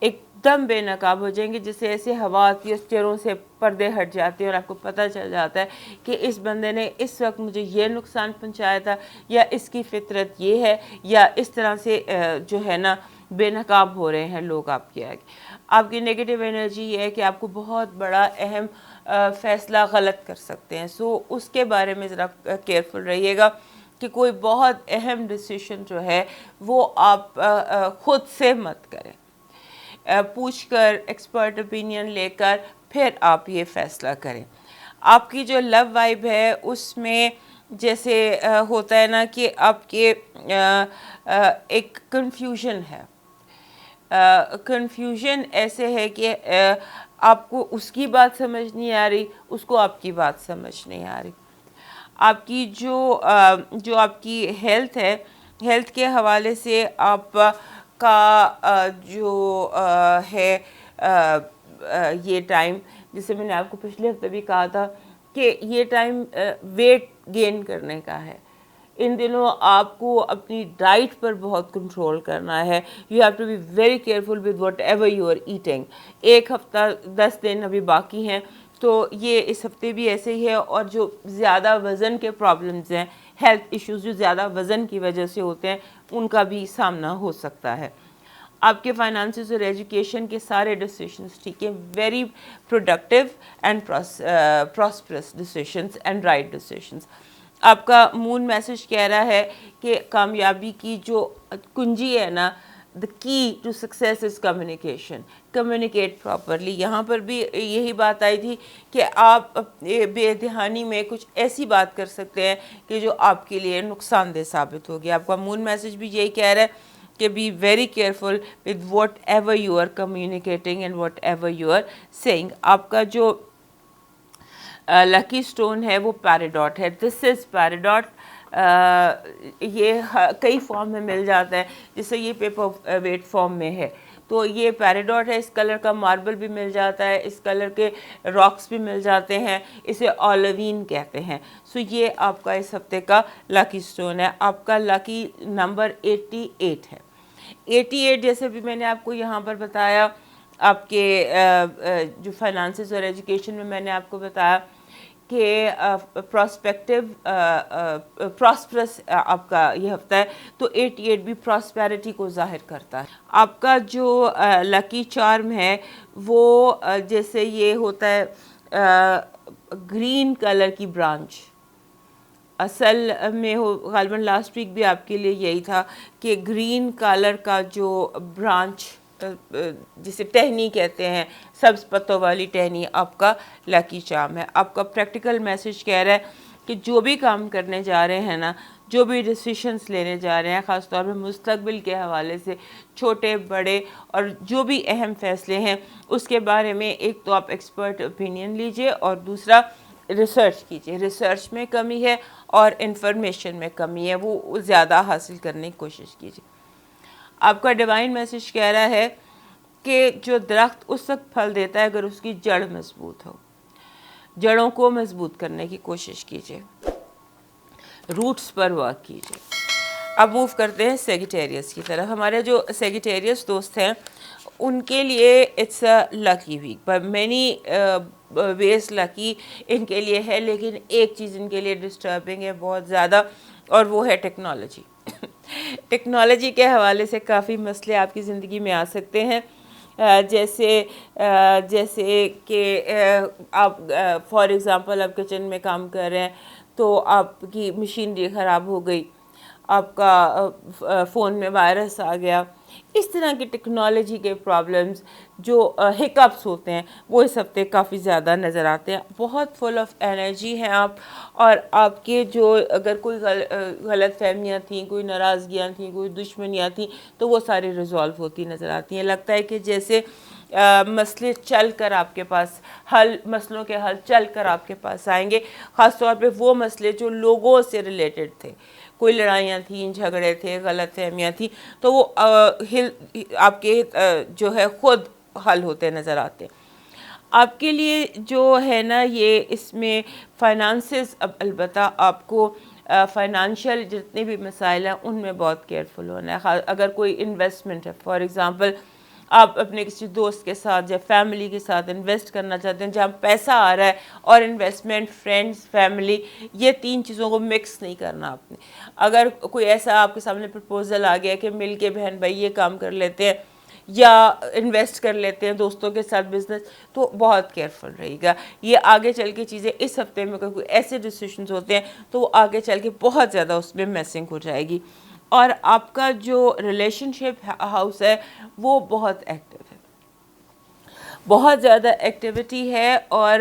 ایک دم بے نقاب ہو جائیں گے, جسے ایسے ہوا کی چروں سے پردے ہٹ جاتے ہیں اور آپ کو پتہ چل جاتا ہے کہ اس بندے نے اس وقت مجھے یہ نقصان پہنچایا تھا, یا اس کی فطرت یہ ہے, یا اس طرح سے جو ہے نا بے نقاب ہو رہے ہیں لوگ آپ کے آگے. آپ کی نگیٹو انرجی یہ ہے کہ آپ کو بہت بڑا اہم فیصلہ غلط کر سکتے ہیں. سو اس کے بارے میں ذرا کیئرفل رہیے گا کہ کوئی بہت اہم ڈیسیشن جو ہے وہ آپ خود سے مت کریں. پوچھ کر ایکسپرٹ اوپینین لے کر پھر آپ یہ فیصلہ کریں. آپ کی جو لو وائب ہے اس میں جیسے ہوتا ہے نا کہ آپ کے ایک کنفیوژن ہے. کنفیوژن ایسے ہے کہ آپ کو اس کی بات سمجھ نہیں آ رہی, اس کو آپ کی بات سمجھ نہیں آ رہی. آپ کی جو آپ کی ہیلتھ ہے, ہیلتھ کے حوالے سے آپ کا جو ہے یہ ٹائم, جسے میں نے آپ کو پچھلے ہفتے بھی کہا تھا کہ یہ ٹائم ویٹ گین کرنے کا ہے. ان دنوں آپ کو اپنی ڈائٹ پر بہت کنٹرول کرنا ہے. You have to be very careful with whatever you are eating. ایک ہفتہ 10 دن ابھی باقی ہیں, تو یہ اس ہفتے بھی ایسے ہی ہے. اور جو زیادہ وزن کے پرابلمز ہیں, ہیلتھ ایشوز جو زیادہ وزن کی وجہ سے ہوتے ہیں, ان کا بھی سامنا ہو سکتا ہے. آپ کے فائنانسز اور ایجوکیشن کے سارے ڈیسیشنز ٹھیک ہیں, very productive and prosperous decisions and right decisions. آپ کا مون میسج کہہ رہا ہے کہ کامیابی کی جو کنجی ہے نا, the key to success is communication. Communicate properly. یہاں پر بھی یہی بات آئی تھی کہ آپ بے دہانی میں کچھ ایسی بات کر سکتے ہیں کہ جو آپ کے لیے نقصان دہ ثابت ہوگی. آپ کا مون میسج بھی یہی کہہ رہا ہے کہ be very careful with whatever you are communicating and whatever you are saying. آپ کا جو لکی سٹون ہے وہ پیراڈاٹ ہے. دس از پیراڈاٹ. یہ کئی فارم میں مل جاتا ہے, جسے یہ پیپر ویٹ فارم میں ہے. تو یہ پیراڈاٹ ہے. اس کلر کا ماربل بھی مل جاتا ہے, اس کلر کے راکس بھی مل جاتے ہیں, اسے اولوین کہتے ہیں. سو یہ آپ کا اس ہفتے کا لکی سٹون ہے. آپ کا لکی نمبر 88 ہے. 88 جیسے بھی میں نے آپ کو یہاں پر بتایا, آپ کے جو فائنانسز اور ایجوکیشن میں نے آپ کو بتایا کہ پراسپرس آپ کا یہ ہفتہ ہے, تو 88 بھی پراسپیرٹی کو ظاہر کرتا ہے. آپ کا جو لکی چارم ہے وہ جیسے یہ ہوتا ہے گرین کلر کی برانچ. اصل میں غالباً لاسٹ ویک بھی آپ کے لیے یہی تھا کہ گرین کلر کا جو برانچ جسے ٹہنی کہتے ہیں, سبز پتوں والی ٹہنی, آپ کا لکی چارم ہے. آپ کا پریکٹیکل میسج کہہ رہا ہے کہ جو بھی کام کرنے جا رہے ہیں نا, جو بھی ڈیسیشنز لینے جا رہے ہیں, خاص طور پہ مستقبل کے حوالے سے, چھوٹے بڑے اور جو بھی اہم فیصلے ہیں, اس کے بارے میں ایک تو آپ ایکسپرٹ اوپینین لیجئے, اور دوسرا ریسرچ کیجئے. ریسرچ میں کمی ہے اور انفارمیشن میں کمی ہے, وہ زیادہ حاصل کرنے کی کوشش کیجئے. آپ کا ڈیوائن میسج کہہ رہا ہے کہ جو درخت اس وقت پھل دیتا ہے اگر اس کی جڑ مضبوط ہو. جڑوں کو مضبوط کرنے کی کوشش کیجئے, روٹس پر ورک کیجئے. اب موو کرتے ہیں سیگیٹیریس کی طرف. ہمارے جو سیگیٹیریس دوست ہیں ان کے لیے اٹس اے لکی ویک, پر مینی ویز لکی ان کے لیے ہے, لیکن ایک چیز ان کے لیے ڈسٹربنگ ہے بہت زیادہ, اور وہ ہے ٹیکنالوجی. ٹیکنالوجی کے حوالے سے کافی مسئلے آپ کی زندگی میں آ سکتے ہیں, جیسے کہ آپ فار ایگزامپل آپ کچن میں کام کر رہے ہیں تو آپ کی مشینری خراب ہو گئی, آپ کا فون میں وائرس آ گیا. اس طرح کی ٹیکنالوجی کے پرابلمز جو ہکپس ہوتے ہیں وہ اس ہفتے کافی زیادہ نظر آتے ہیں. بہت فل آف انرجی ہیں آپ, اور آپ کے جو اگر کوئی غلط فہمیاں تھیں, کوئی ناراضگیاں تھیں, کوئی دشمنیاں تھیں, تو وہ ساری ریزالو ہوتی نظر آتی ہیں. لگتا ہے کہ جیسے مسئلے چل کر آپ کے پاس مسئلوں کے حل چل کر آپ کے پاس آئیں گے, خاص طور پہ وہ مسئلے جو لوگوں سے ریلیٹڈ تھے. کوئی لڑائیاں تھیں, جھگڑے تھے, غلط فہمیاں تھیں, تو وہ آپ کے جو ہے خود حل ہوتے نظر آتے. آپ کے لیے جو ہے نا یہ اس میں فائنانسز, البتہ آپ کو فائنانشیل جتنے بھی مسائل ہیں ان میں بہت کیئرفل ہونا ہے. اگر کوئی انویسٹمنٹ ہے, فار ایگزامپل آپ اپنے کسی دوست کے ساتھ یا فیملی کے ساتھ انویسٹ کرنا چاہتے ہیں جہاں پیسہ آ رہا ہے، اور انویسٹمنٹ، فرینڈز، فیملی، یہ 3 چیزوں کو مکس نہیں کرنا آپ نے. اگر کوئی ایسا آپ کے سامنے پرپوزل آ گیا کہ مل کے بہن بھائی یہ کام کر لیتے ہیں یا انویسٹ کر لیتے ہیں دوستوں کے ساتھ بزنس، تو بہت کیئرفل رہے گا. یہ آگے چل کے چیزیں اس ہفتے میں کوئی ایسے ڈیسیشنز ہوتے ہیں تو وہ آگے چل کے بہت زیادہ اس میں میسنگ ہو جائے گی. اور آپ کا جو ریلیشن شپ ہاؤس ہے وہ بہت ایکٹیو ہے، بہت زیادہ ایکٹیویٹی ہے، اور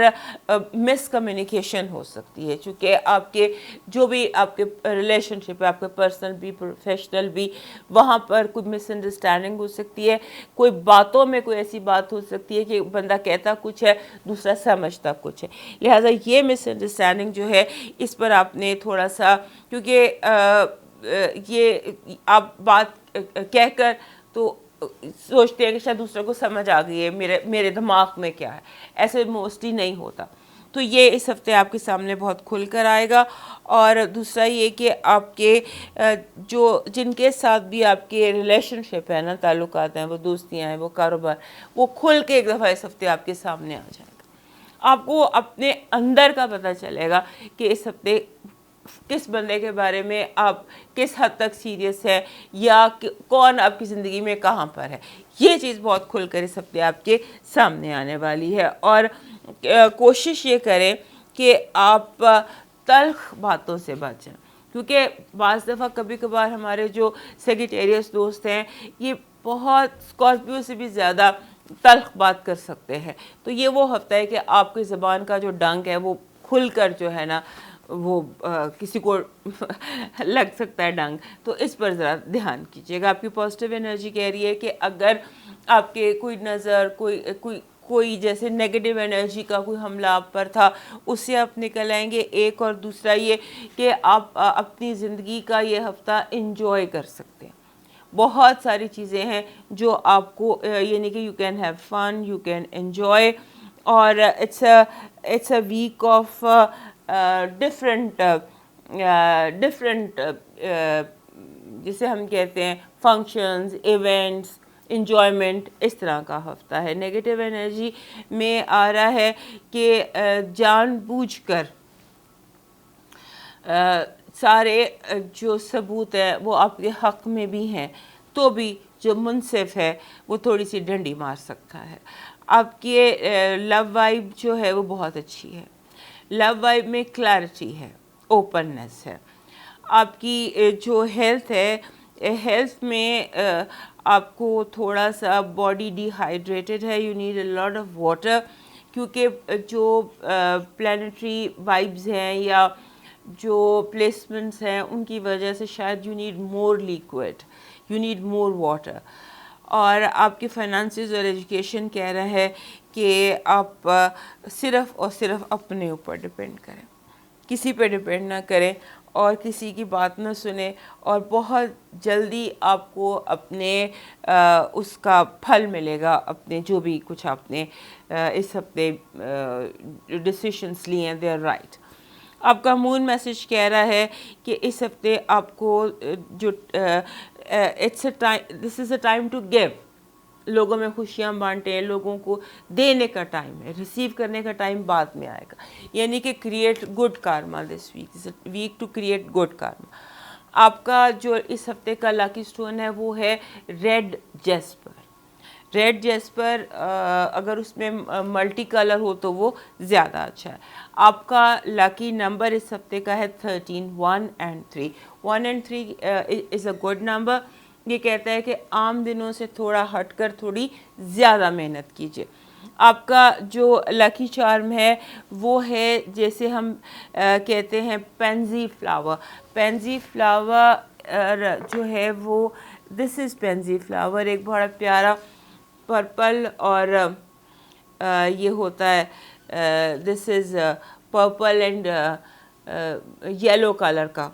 مس کمیونیکیشن ہو سکتی ہے، چونکہ آپ کے جو بھی آپ کے ریلیشن شپ ہے، آپ کے پرسنل بھی پروفیشنل بھی، وہاں پر کوئی مس انڈرسٹینڈنگ ہو سکتی ہے. کوئی باتوں میں کوئی ایسی بات ہو سکتی ہے کہ بندہ کہتا کچھ ہے دوسرا سمجھتا کچھ ہے. لہٰذا یہ مس انڈرسٹینڈنگ جو ہے اس پر آپ نے تھوڑا سا، کیونکہ یہ آپ بات کہہ کر تو سوچتے ہیں کہ شاید دوسرے کو سمجھ آ گئی ہے میرے دماغ میں کیا ہے، ایسے موسٹلی نہیں ہوتا. تو یہ اس ہفتے آپ کے سامنے بہت کھل کر آئے گا. اور دوسرا یہ کہ آپ کے جو جن کے ساتھ بھی آپ کے ریلیشن شپ ہے نا، تعلقات ہیں، وہ دوستیاں ہیں، وہ کاروبار، وہ کھل کے ایک دفعہ اس ہفتے آپ کے سامنے آ جائے گا. آپ کو اپنے اندر کا پتہ چلے گا کہ اس ہفتے کس بندے کے بارے میں آپ کس حد تک سیریس ہے، یا کون آپ کی زندگی میں کہاں پر ہے. یہ چیز بہت کھل کر اس ہفتے آپ کے سامنے آنے والی ہے. اور کوشش یہ کریں کہ آپ تلخ باتوں سے بچیں، کیونکہ بعض دفعہ کبھی کبھار ہمارے جو سیگیٹیریس دوست ہیں یہ بہت اسکارپیو سے بھی زیادہ تلخ بات کر سکتے ہیں. تو یہ وہ ہفتہ ہے کہ آپ کی زبان کا جو ڈنک ہے وہ کھل کر جو ہے نا وہ کسی کو لگ سکتا ہے ڈنگ. تو اس پر ذرا دھیان کیجیے گا. آپ کی پازیٹیو انرجی کہہ رہی ہے کہ اگر آپ کے کوئی نظر کوئی جیسے نیگیٹو انرجی کا کوئی حملہ آپ پر تھا اس سے آپ نکل آئیں گے. ایک اور دوسرا یہ کہ آپ اپنی زندگی کا یہ ہفتہ انجوائے کر سکتے ہیں. بہت ساری چیزیں ہیں جو آپ کو یعنی کہ you can have fun, you can enjoy. اور it's a week of different جسے ہم کہتے ہیں فنکشنز، ایونٹس، انجوائمنٹ، اس طرح کا ہفتہ ہے. نیگیٹو انرجی میں آ رہا ہے کہ جان بوجھ کر سارے جو ثبوت ہیں وہ آپ کے حق میں بھی ہیں تو بھی جو منصف ہے وہ تھوڑی سی ڈنڈی مار سکتا ہے. آپ کی لو وائب جو ہے وہ بہت اچھی ہے. لو وائب میں کلیئرٹی ہے، اوپننس ہے. آپ کی جو ہیلتھ ہے، ہیلتھ میں آپ کو تھوڑا سا باڈی ڈی ہائیڈریٹڈ ہے. You need a lot of water, کیونکہ جو پلانیٹری وائبز ہیں یا جو پلیسمنٹس ہیں ان کی وجہ سے شاید you need more liquid, you need more water. اور آپ کے فائنانسز اور ایجوکیشن کہہ رہا ہے کہ آپ صرف اور صرف اپنے اوپر ڈپینڈ کریں، کسی پہ ڈپینڈ نہ کریں اور کسی کی بات نہ سنیں. اور بہت جلدی آپ کو اپنے اس کا پھل ملے گا، اپنے جو بھی کچھ آپ نے اس ہفتے ڈیسیشنس لیے ہیں، دے آر رائٹ. آپ کا مون میسج کہہ رہا ہے کہ اس ہفتے آپ کو جو دس is a time to give, لوگوں میں خوشیاں بانٹیں، لوگوں کو دینے کا ٹائم ہے، ریسیو کرنے کا ٹائم بعد میں آئے گا. یعنی کہ create good karma this week, week to create good karma. آپ کا جو اس ہفتے کا لاکی سٹون ہے وہ ہے ریڈ جیسپر. ریڈ جیسپر اگر اس میں ملٹی کلر ہو تو وہ زیادہ اچھا ہے. آپ کا لاکی نمبر اس ہفتے کا ہے 13، 1 and 3. 1 and 3 is a good number. یہ کہتا ہے کہ عام دنوں سے تھوڑا ہٹ کر تھوڑی زیادہ محنت کیجیے. آپ کا جو لکی چارم ہے وہ ہے جیسے ہم کہتے ہیں پینزی فلاور. پینزی فلاور جو ہے وہ دس از پینزی فلاور، ایک بڑا پیارا پرپل اور یہ ہوتا ہے دس از پرپل اینڈ یلو کلر کا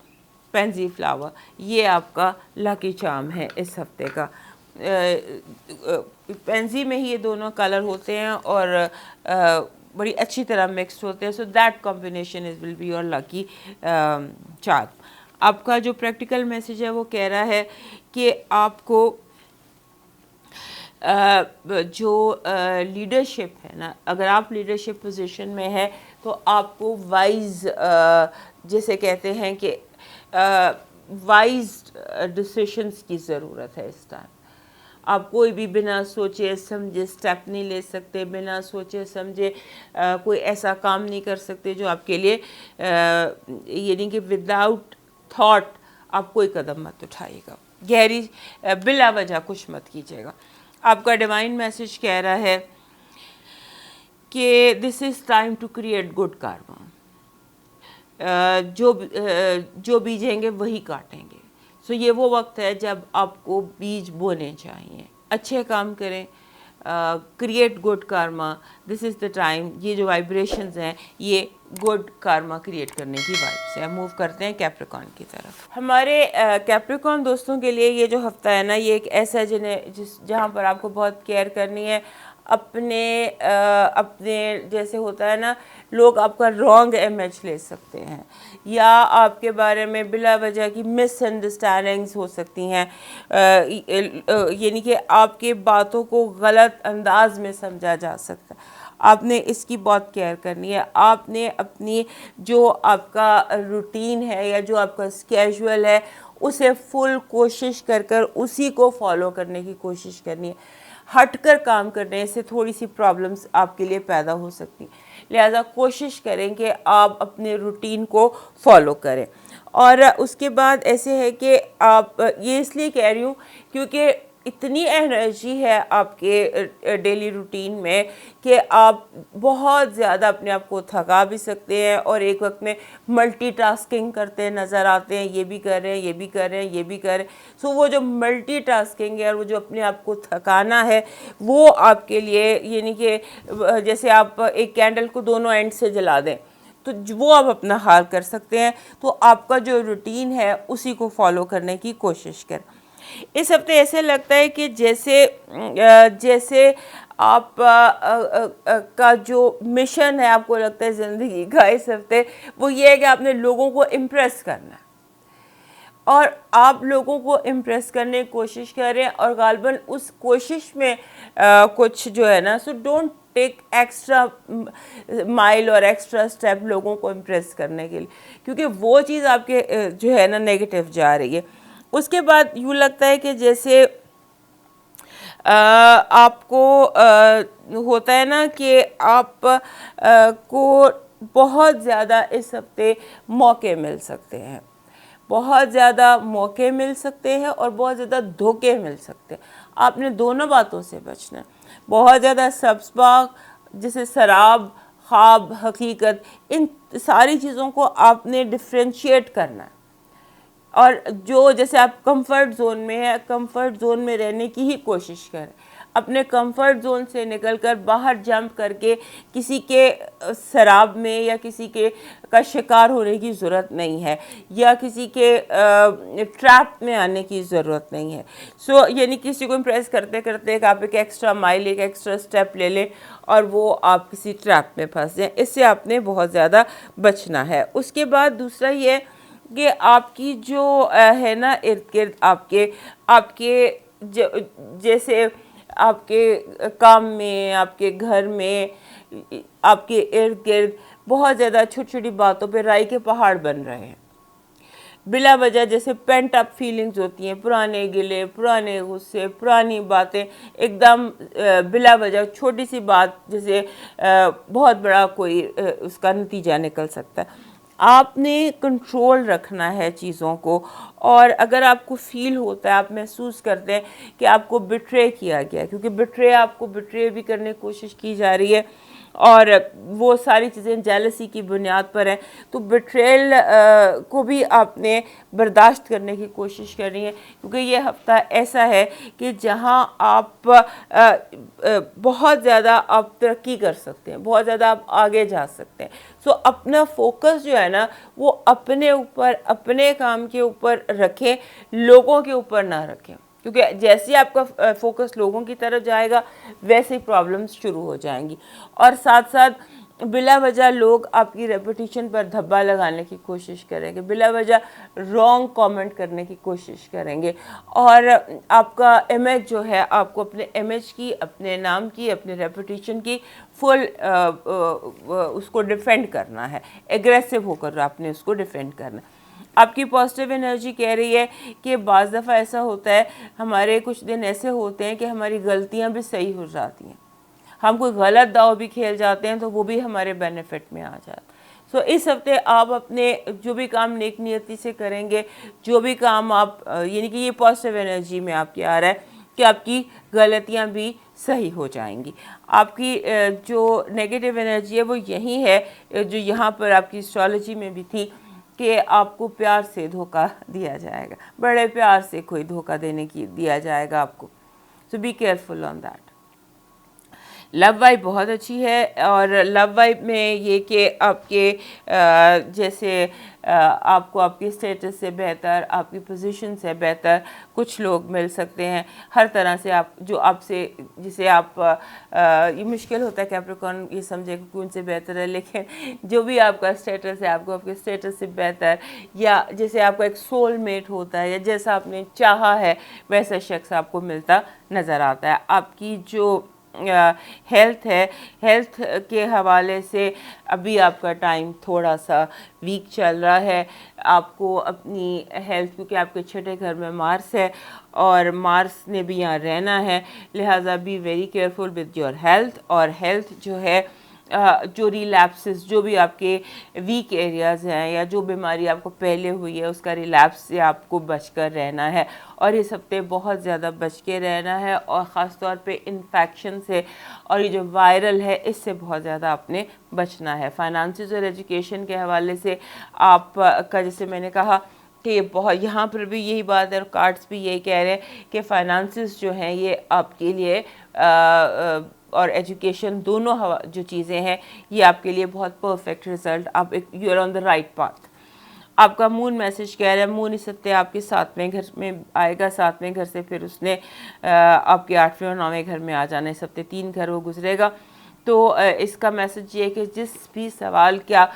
پینزی فلاور. یہ آپ کا لاکی چارم ہے اس ہفتے کا. پینزی میں ہی یہ دونوں کلر ہوتے ہیں اور بڑی اچھی طرح مکسڈ ہوتے ہیں. So that combination will be your lucky charm. آپ کا جو پریکٹیکل میسیج ہے وہ کہہ رہا ہے کہ آپ کو جو لیڈرشپ ہے نا، اگر آپ لیڈرشپ پوزیشن میں ہے تو آپ کو وائز جیسے کہتے ہیں کہ وائز ڈیسیشنز کی ضرورت ہے اس ٹائم. آپ کوئی بھی بنا سوچے سمجھے اسٹیپ نہیں لے سکتے، بنا سوچے سمجھے کوئی ایسا کام نہیں کر سکتے جو آپ کے لیے یعنی کہ وداؤٹ تھاٹ آپ کوئی قدم مت اٹھائیے گا، گہری بلا وجہ کچھ مت کیجیے گا. آپ کا ڈیوائن میسج کہہ رہا ہے کہ this is time to create good karma. جو بیجیں گے وہی کاٹیں گے. سو یہ وہ وقت ہے جب آپ کو بیج بونے چاہیے، اچھے کام کریں، create good karma. This is the time. یہ جو وائبریشنز ہیں یہ گڈ کارما کریٹ کرنے کی وائب سے. موو کرتے ہیں کیپریکان کی طرف. ہمارے کیپریکان دوستوں کے لیے یہ جو ہفتہ ہے نا، یہ ایک ایسا جہاں پر آپ کو بہت کیئر کرنی ہے. اپنے جیسے ہوتا ہے نا، لوگ آپ کا رانگ امیج لے سکتے ہیں یا آپ کے بارے میں بلا وجہ کی مس انڈرسٹینڈنگز ہو سکتی ہیں، یعنی کہ آپ کے باتوں کو غلط انداز میں سمجھا جا سکتا ہے. آپ نے اس کی بہت کیئر کرنی ہے. آپ نے اپنی جو آپ کا روٹین ہے یا جو آپ کا اسکیجول ہے اسے فل کوشش کر اسی کو فالو کرنے کی کوشش کرنی ہے. ہٹ کر کام کرنے سے تھوڑی سی پرابلمس آپ کے لیے پیدا ہو سکتی ہیں. لہٰذا کوشش کریں کہ آپ اپنے روٹین کو فالو کریں. اور اس کے بعد ایسے ہے کہ آپ یہ اس لیے کہہ رہی ہوں کیونکہ اتنی انرجی ہے آپ کے ڈیلی روٹین میں کہ آپ بہت زیادہ اپنے آپ کو تھکا بھی سکتے ہیں اور ایک وقت میں ملٹی ٹاسکنگ کرتے نظر آتے ہیں. یہ بھی کر رہے ہیں، یہ بھی کر رہے ہیں، یہ بھی کر رہے ہیں. سو وہ جو ملٹی ٹاسکنگ ہے اور وہ جو اپنے آپ کو تھکانا ہے وہ آپ کے لیے یعنی کہ جیسے آپ ایک کینڈل کو دونوں اینڈ سے جلا دیں تو وہ آپ اپنا حال کر سکتے ہیں. تو آپ کا جو روٹین ہے اسی کو فالو کرنے کی کوشش کریں. اس ہفتے ایسے لگتا ہے کہ جیسے آپ کا جو مشن ہے آپ کو لگتا ہے زندگی کا اس ہفتے وہ یہ ہے کہ آپ نے لوگوں کو امپریس کرنا ہے اور آپ لوگوں کو امپریس کرنے کی کوشش کریں اور غالباً اس کوشش میں کچھ جو ہے نا، سو ڈونٹ ٹیک ایکسٹرا مائل اور ایکسٹرا اسٹیپ لوگوں کو امپریس کرنے کے لیے، کیونکہ وہ چیز آپ کے جو ہے نا نیگیٹو جا رہی ہے. اس کے بعد یوں لگتا ہے کہ جیسے آپ کو ہوتا ہے نا کہ آپ کو بہت زیادہ اس ہفتے موقع مل سکتے ہیں، بہت زیادہ موقع مل سکتے ہیں اور بہت زیادہ دھوکے مل سکتے ہیں. آپ نے دونوں باتوں سے بچنا ہے. بہت زیادہ سبز باغ جیسے سراب، خواب، حقیقت، ان ساری چیزوں کو آپ نے ڈفرینشیٹ کرنا ہے. اور جو جیسے آپ کمفرٹ زون میں ہے، کمفرٹ زون میں رہنے کی ہی کوشش کریں. اپنے کمفرٹ زون سے نکل کر باہر جمپ کر کے کسی کے سراب میں یا کسی کے کا شکار ہونے کی ضرورت نہیں ہے یا کسی کے ٹریپ میں آنے کی ضرورت نہیں ہے. سو یعنی کسی کو امپریس کرتے کرتے کہ آپ ایک ایکسٹرا مائل، ایک ایکسٹرا اسٹیپ لے لیں اور وہ آپ کسی ٹریپ میں پھنس جائیں. اس سے آپ نے بہت زیادہ بچنا ہے. اس کے بعد دوسرا یہ کہ آپ کی جو ہے نا ارد گرد آپ کے جیسے آپ کے کام میں، آپ کے گھر میں، آپ کے ارد گرد بہت زیادہ چھوٹی چھوٹی باتوں پہ رائی کے پہاڑ بن رہے ہیں بلا وجہ. جیسے پینٹ اپ فیلنگز ہوتی ہیں، پرانے گلے، پرانے غصے، پرانی باتیں ایک دم بلا وجہ چھوٹی سی بات جیسے بہت بڑا کوئی اس کا نتیجہ نکل سکتا ہے. آپ نے کنٹرول رکھنا ہے چیزوں کو. اور اگر آپ کو فیل ہوتا ہے، آپ محسوس کرتے ہیں کہ آپ کو بٹرے کیا گیا ہے، کیونکہ آپ کو بٹرے بھی کرنے کی کوشش کی جا رہی ہے اور وہ ساری چیزیں جیلسی کی بنیاد پر ہیں، تو بٹریل کو بھی آپ نے برداشت کرنے کی کوشش کرنی ہے. کیونکہ یہ ہفتہ ایسا ہے کہ جہاں آپ بہت زیادہ آپ ترقی کر سکتے ہیں، بہت زیادہ آپ آگے جا سکتے ہیں. سو اپنا فوکس جو ہے نا وہ اپنے اوپر، اپنے کام کے اوپر رکھیں، لوگوں کے اوپر نہ رکھیں. کیونکہ جیسے آپ کا فوکس لوگوں کی طرف جائے گا ویسے ہی پرابلمس شروع ہو جائیں گی. اور ساتھ ساتھ بلا وجہ لوگ آپ کی ریپوٹیشن پر دھبا لگانے کی کوشش کریں گے، بلا وجہ رانگ کامنٹ کرنے کی کوشش کریں گے، اور آپ کا امیج جو ہے، آپ کو اپنے امیج کی، اپنے نام کی، اپنے ریپوٹیشن کی فل اس کو ڈیفینڈ کرنا ہے، ایگریسو ہو کر آپ نے اس کو ڈیفینڈ کرنا ہے۔ آپ کی پازیٹیو انرجی کہہ رہی ہے کہ بعض دفعہ ایسا ہوتا ہے، ہمارے کچھ دن ایسے ہوتے ہیں کہ ہماری غلطیاں بھی صحیح ہو جاتی ہیں، ہم کوئی غلط داؤ بھی کھیل جاتے ہیں تو وہ بھی ہمارے بینیفٹ میں آ جاتا ہے۔ سو اس ہفتے آپ اپنے جو بھی کام نیک نیتی سے کریں گے، جو بھی کام آپ یعنی کہ یہ پازیٹیو انرجی میں آپ کی آ رہا ہے کہ آپ کی غلطیاں بھی صحیح ہو جائیں گی۔ آپ کی جو نیگیٹو انرجی ہے وہ یہی ہے جو یہاں پر آپ کی اسٹرالوجی میں بھی تھی، کہ آپ کو پیار سے دھوکہ دیا جائے گا، بڑے پیار سے کوئی دھوکہ دیا جائے گا آپ کو۔ So be careful on that. Love vibe بہت اچھی ہے، اور لو وائب میں یہ کہ آپ کے جیسے آپ کو آپ کے اسٹیٹس سے بہتر، آپ کی پوزیشن سے بہتر کچھ لوگ مل سکتے ہیں، ہر طرح سے آپ جو آپ سے جسے آپ یہ مشکل ہوتا ہے کیپریکارن یہ سمجھے کہ ان سے بہتر ہے، لیکن جو بھی آپ کا اسٹیٹس ہے، آپ کو آپ کے اسٹیٹس سے بہتر، یا جیسے آپ کا ایک سول میٹ ہوتا ہے، یا جیسا آپ نے چاہا ہے ویسا شخص آپ کو ملتا نظر آتا ہے۔ آپ کی جو ہیلتھ ہے، ہیلتھ کے حوالے سے ابھی آپ کا ٹائم تھوڑا سا ویک چل رہا ہے۔ آپ کو اپنی ہیلتھ، کیونکہ آپ کے چھٹے گھر میں مارس ہے اور مارس نے بھی یہاں رہنا ہے، لہٰذا be very careful with your health. اور ہیلتھ جو ہے جو ریلیپسز، جو بھی آپ کے ویک ایریاز ہیں یا جو بیماری آپ کو پہلے ہوئی ہے اس کا ریلیپس سے آپ کو بچ کر رہنا ہے، اور اس ہفتے بہت زیادہ بچ کے رہنا ہے، اور خاص طور پہ انفیکشن سے اور یہ جو وائرل ہے اس سے بہت زیادہ آپ نے بچنا ہے۔ فائنانسز اور ایجوکیشن کے حوالے سے آپ کا جیسے میں نے کہا کہ یہ بہت، یہاں پر بھی یہی بات ہے، اور کارڈز بھی یہی کہہ رہے ہیں کہ فائنانسز جو ہیں یہ آپ کے لیے اور ایجوکیشن دونوں جو چیزیں ہیں یہ آپ کے لیے بہت پرفیکٹ رزلٹ، آپ you are on the right path. آپ کا مون میسج کہہ رہا ہے، مون اس ہفتے آپ کے 7ویں گھر میں آئے گا، 7ویں گھر سے پھر اس نے آپ کے 8ویں اور 9ویں گھر میں آ جانا ہے، اس ہفتے 3 گھر وہ گزرے گا۔ تو اس کا میسج یہ ہے کہ جس بھی سوال کا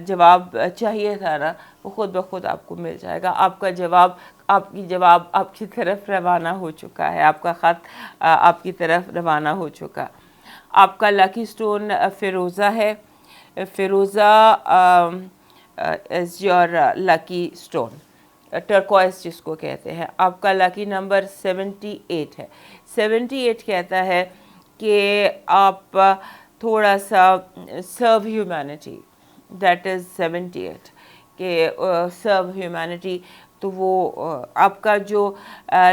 جواب چاہیے تھا نا، وہ خود بخود آپ کو مل جائے گا۔ آپ کا جواب آپ کی طرف روانہ ہو چکا ہے، آپ کا خط آپ کی طرف روانہ ہو چکا۔ آپ کا لکی سٹون فیروزہ ہے، فیروزہ is your lucky stone, turquoise جس کو کہتے ہیں۔ آپ کا لکی نمبر 78 ہے۔ 78 کہتا ہے کہ آپ تھوڑا سا سرو ہیومینٹی، دیٹ از 78، کہ سرو ہیومینٹی، تو وہ آپ کا جو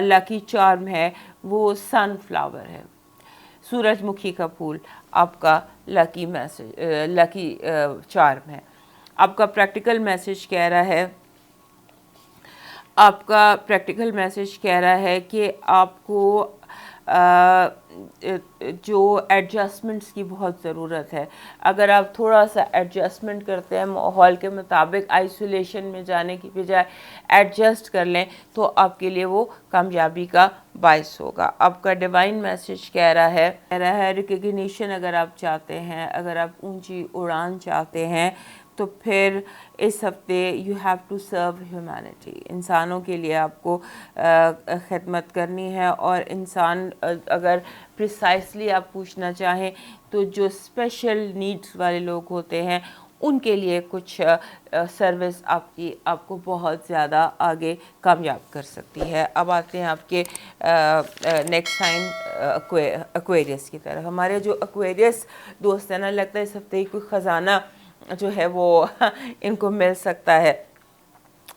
لکی چارم ہے وہ سن فلاور ہے، سورج مکھی کا پھول آپ کا لکی چارم ہے۔ آپ کا پریکٹیکل میسج کہہ رہا ہے، آپ کا پریکٹیکل میسج کہہ رہا ہے کہ آپ کو جو ایڈجسٹمنٹس کی بہت ضرورت ہے۔ اگر آپ تھوڑا سا ایڈجسٹمنٹ کرتے ہیں ماحول کے مطابق، آئسولیشن میں جانے کی بجائے ایڈجسٹ کر لیں، تو آپ کے لیے وہ کامیابی کا باعث ہوگا۔ آپ کا ڈیوائن میسج کہہ رہا ہے ریکگنیشن اگر آپ چاہتے ہیں، اگر آپ اونچی اڑان چاہتے ہیں، تو پھر اس ہفتے you have to serve humanity, انسانوں کے لیے آپ کو خدمت کرنی ہے۔ اور انسان اگر پریسائسلی آپ پوچھنا چاہیں تو جو اسپیشل نیڈز والے لوگ ہوتے ہیں ان کے لیے کچھ سروس آپ کو بہت زیادہ آگے کامیاب کر سکتی ہے۔ اب آتے ہیں آپ کے نیکسٹ سائن ایکویریس کی طرف۔ ہمارے جو ایکویریس دوست ہیں نا، لگتا ہے اس ہفتے کوئی خزانہ جو ہے وہ ان کو مل سکتا ہے۔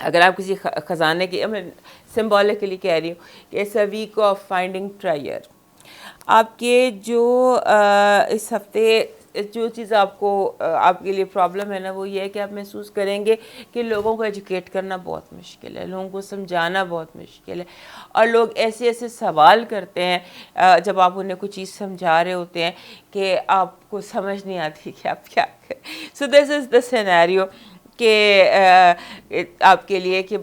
اگر آپ کسی خزانے کی، میں سمبولکلی کہہ رہی ہوں کہ it's a week of finding treasure. آپ کے جو اس ہفتے جو چیز آپ کے لیے پرابلم ہے نا، وہ یہ ہے کہ آپ محسوس کریں گے کہ لوگوں کو ایجوکیٹ کرنا بہت مشکل ہے، لوگوں کو سمجھانا بہت مشکل ہے، اور لوگ ایسے ایسے سوال کرتے ہیں جب آپ انہیں کوئی چیز سمجھا رہے ہوتے ہیں کہ آپ کو سمجھ نہیں آتی کہ آپ کیا کریں۔ سو دس از دا سینیریو کہ آپ کے لیے کہ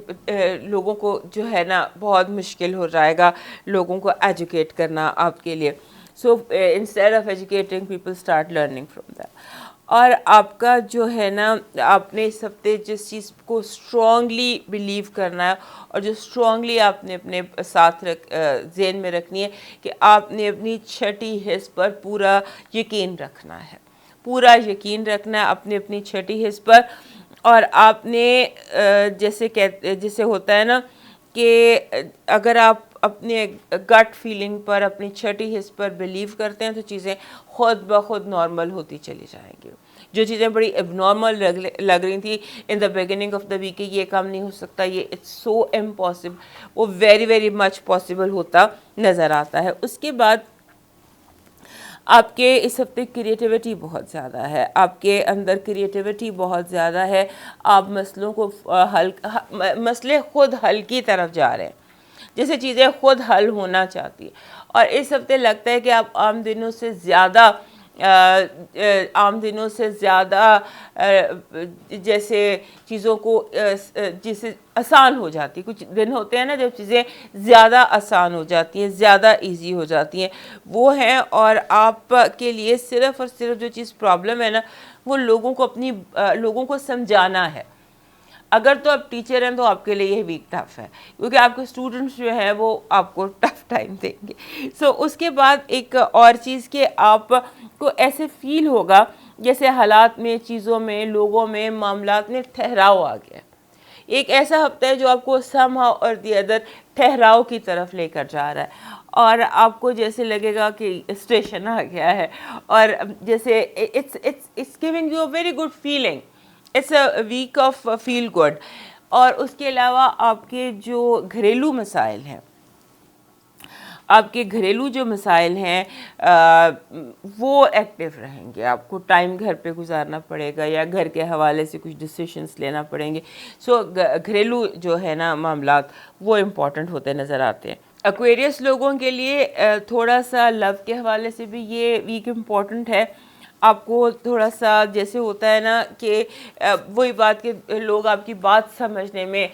لوگوں کو جو ہے نا بہت مشکل ہو جائے گا لوگوں کو ایجوکیٹ کرنا آپ کے لیے۔ So instead of educating people start learning from that. اور آپ کا جو ہے نا آپ نے اس ہفتے جس چیز کو اسٹرانگلی بلیو کرنا ہے اور جو اسٹرانگلی آپ نے اپنے ساتھ ذہن میں رکھنی ہے کہ آپ نے اپنی چھٹی حص پر پورا یقین رکھنا ہے، پورا یقین رکھنا ہے اپنی چھٹی حص پر. اور آپ نے جیسے ہوتا ہے نا کہ اگر آپ اپنے گٹ فیلنگ پر اپنی چھٹی حص پر بلیو کرتے ہیں تو چیزیں خود بخود نارمل ہوتی چلی جائیں گی. جو چیزیں بڑی اب نارمل لگ رہی تھیں in the beginning of the week کہ یہ کام نہیں ہو سکتا، یہ اٹس سو امپاسبل، وہ ویری ویری مچ پاسبل ہوتا نظر آتا ہے. اس کے بعد آپ کے اس ہفتے کریٹیوٹی بہت زیادہ ہے، آپ کے اندر کریٹیوٹی بہت زیادہ ہے. آپ مسئلوں کو مسئلے خود حل کی طرف جا رہے ہیں، جیسے چیزیں خود حل ہونا چاہتی ہیں. اور اس ہفتے لگتا ہے کہ آپ عام دنوں سے زیادہ جیسے چیزوں کو جیسے آسان ہو جاتی. کچھ دن ہوتے ہیں نا جب چیزیں زیادہ آسان ہو جاتی ہیں، زیادہ ایزی ہو جاتی ہیں، وہ ہیں. اور آپ کے لیے صرف اور صرف جو چیز پرابلم ہے نا وہ لوگوں کو سمجھانا ہے. اگر تو آپ ٹیچر ہیں تو آپ کے لیے یہ ویک ٹف ہے، کیونکہ آپ کے اسٹوڈنٹس جو ہیں وہ آپ کو ٹف ٹائم دیں گے. اس کے بعد ایک اور چیز کہ آپ کو ایسے فیل ہوگا جیسے حالات میں، چیزوں میں، لوگوں میں، معاملات میں ٹھہراؤ آ گیا. ایک ایسا ہفتہ ہے جو آپ کو سم ہاؤ اور دی ادر ٹھہراؤ کی طرف لے کر جا رہا ہے، اور آپ کو جیسے لگے گا کہ اسٹیشن آ گیا ہے، اور جیسے it's giving you a very good feeling. It's a week of feel good. اور اس کے علاوہ آپ کے جو گھریلو مسائل ہیں، وہ ایکٹیو رہیں گے. آپ کو ٹائم گھر پہ گزارنا پڑے گا یا گھر کے حوالے سے کچھ ڈیسیشنز لینا پڑیں گے. گھریلو جو ہے نا معاملات وہ امپورٹنٹ ہوتے نظر آتے ہیں. ایکویریس لوگوں کے لیے تھوڑا سا لو کے حوالے سے بھی یہ ویک امپورٹنٹ ہے. آپ کو تھوڑا سا جیسے ہوتا ہے نا کہ وہی بات کہ لوگ آپ کی بات سمجھنے میں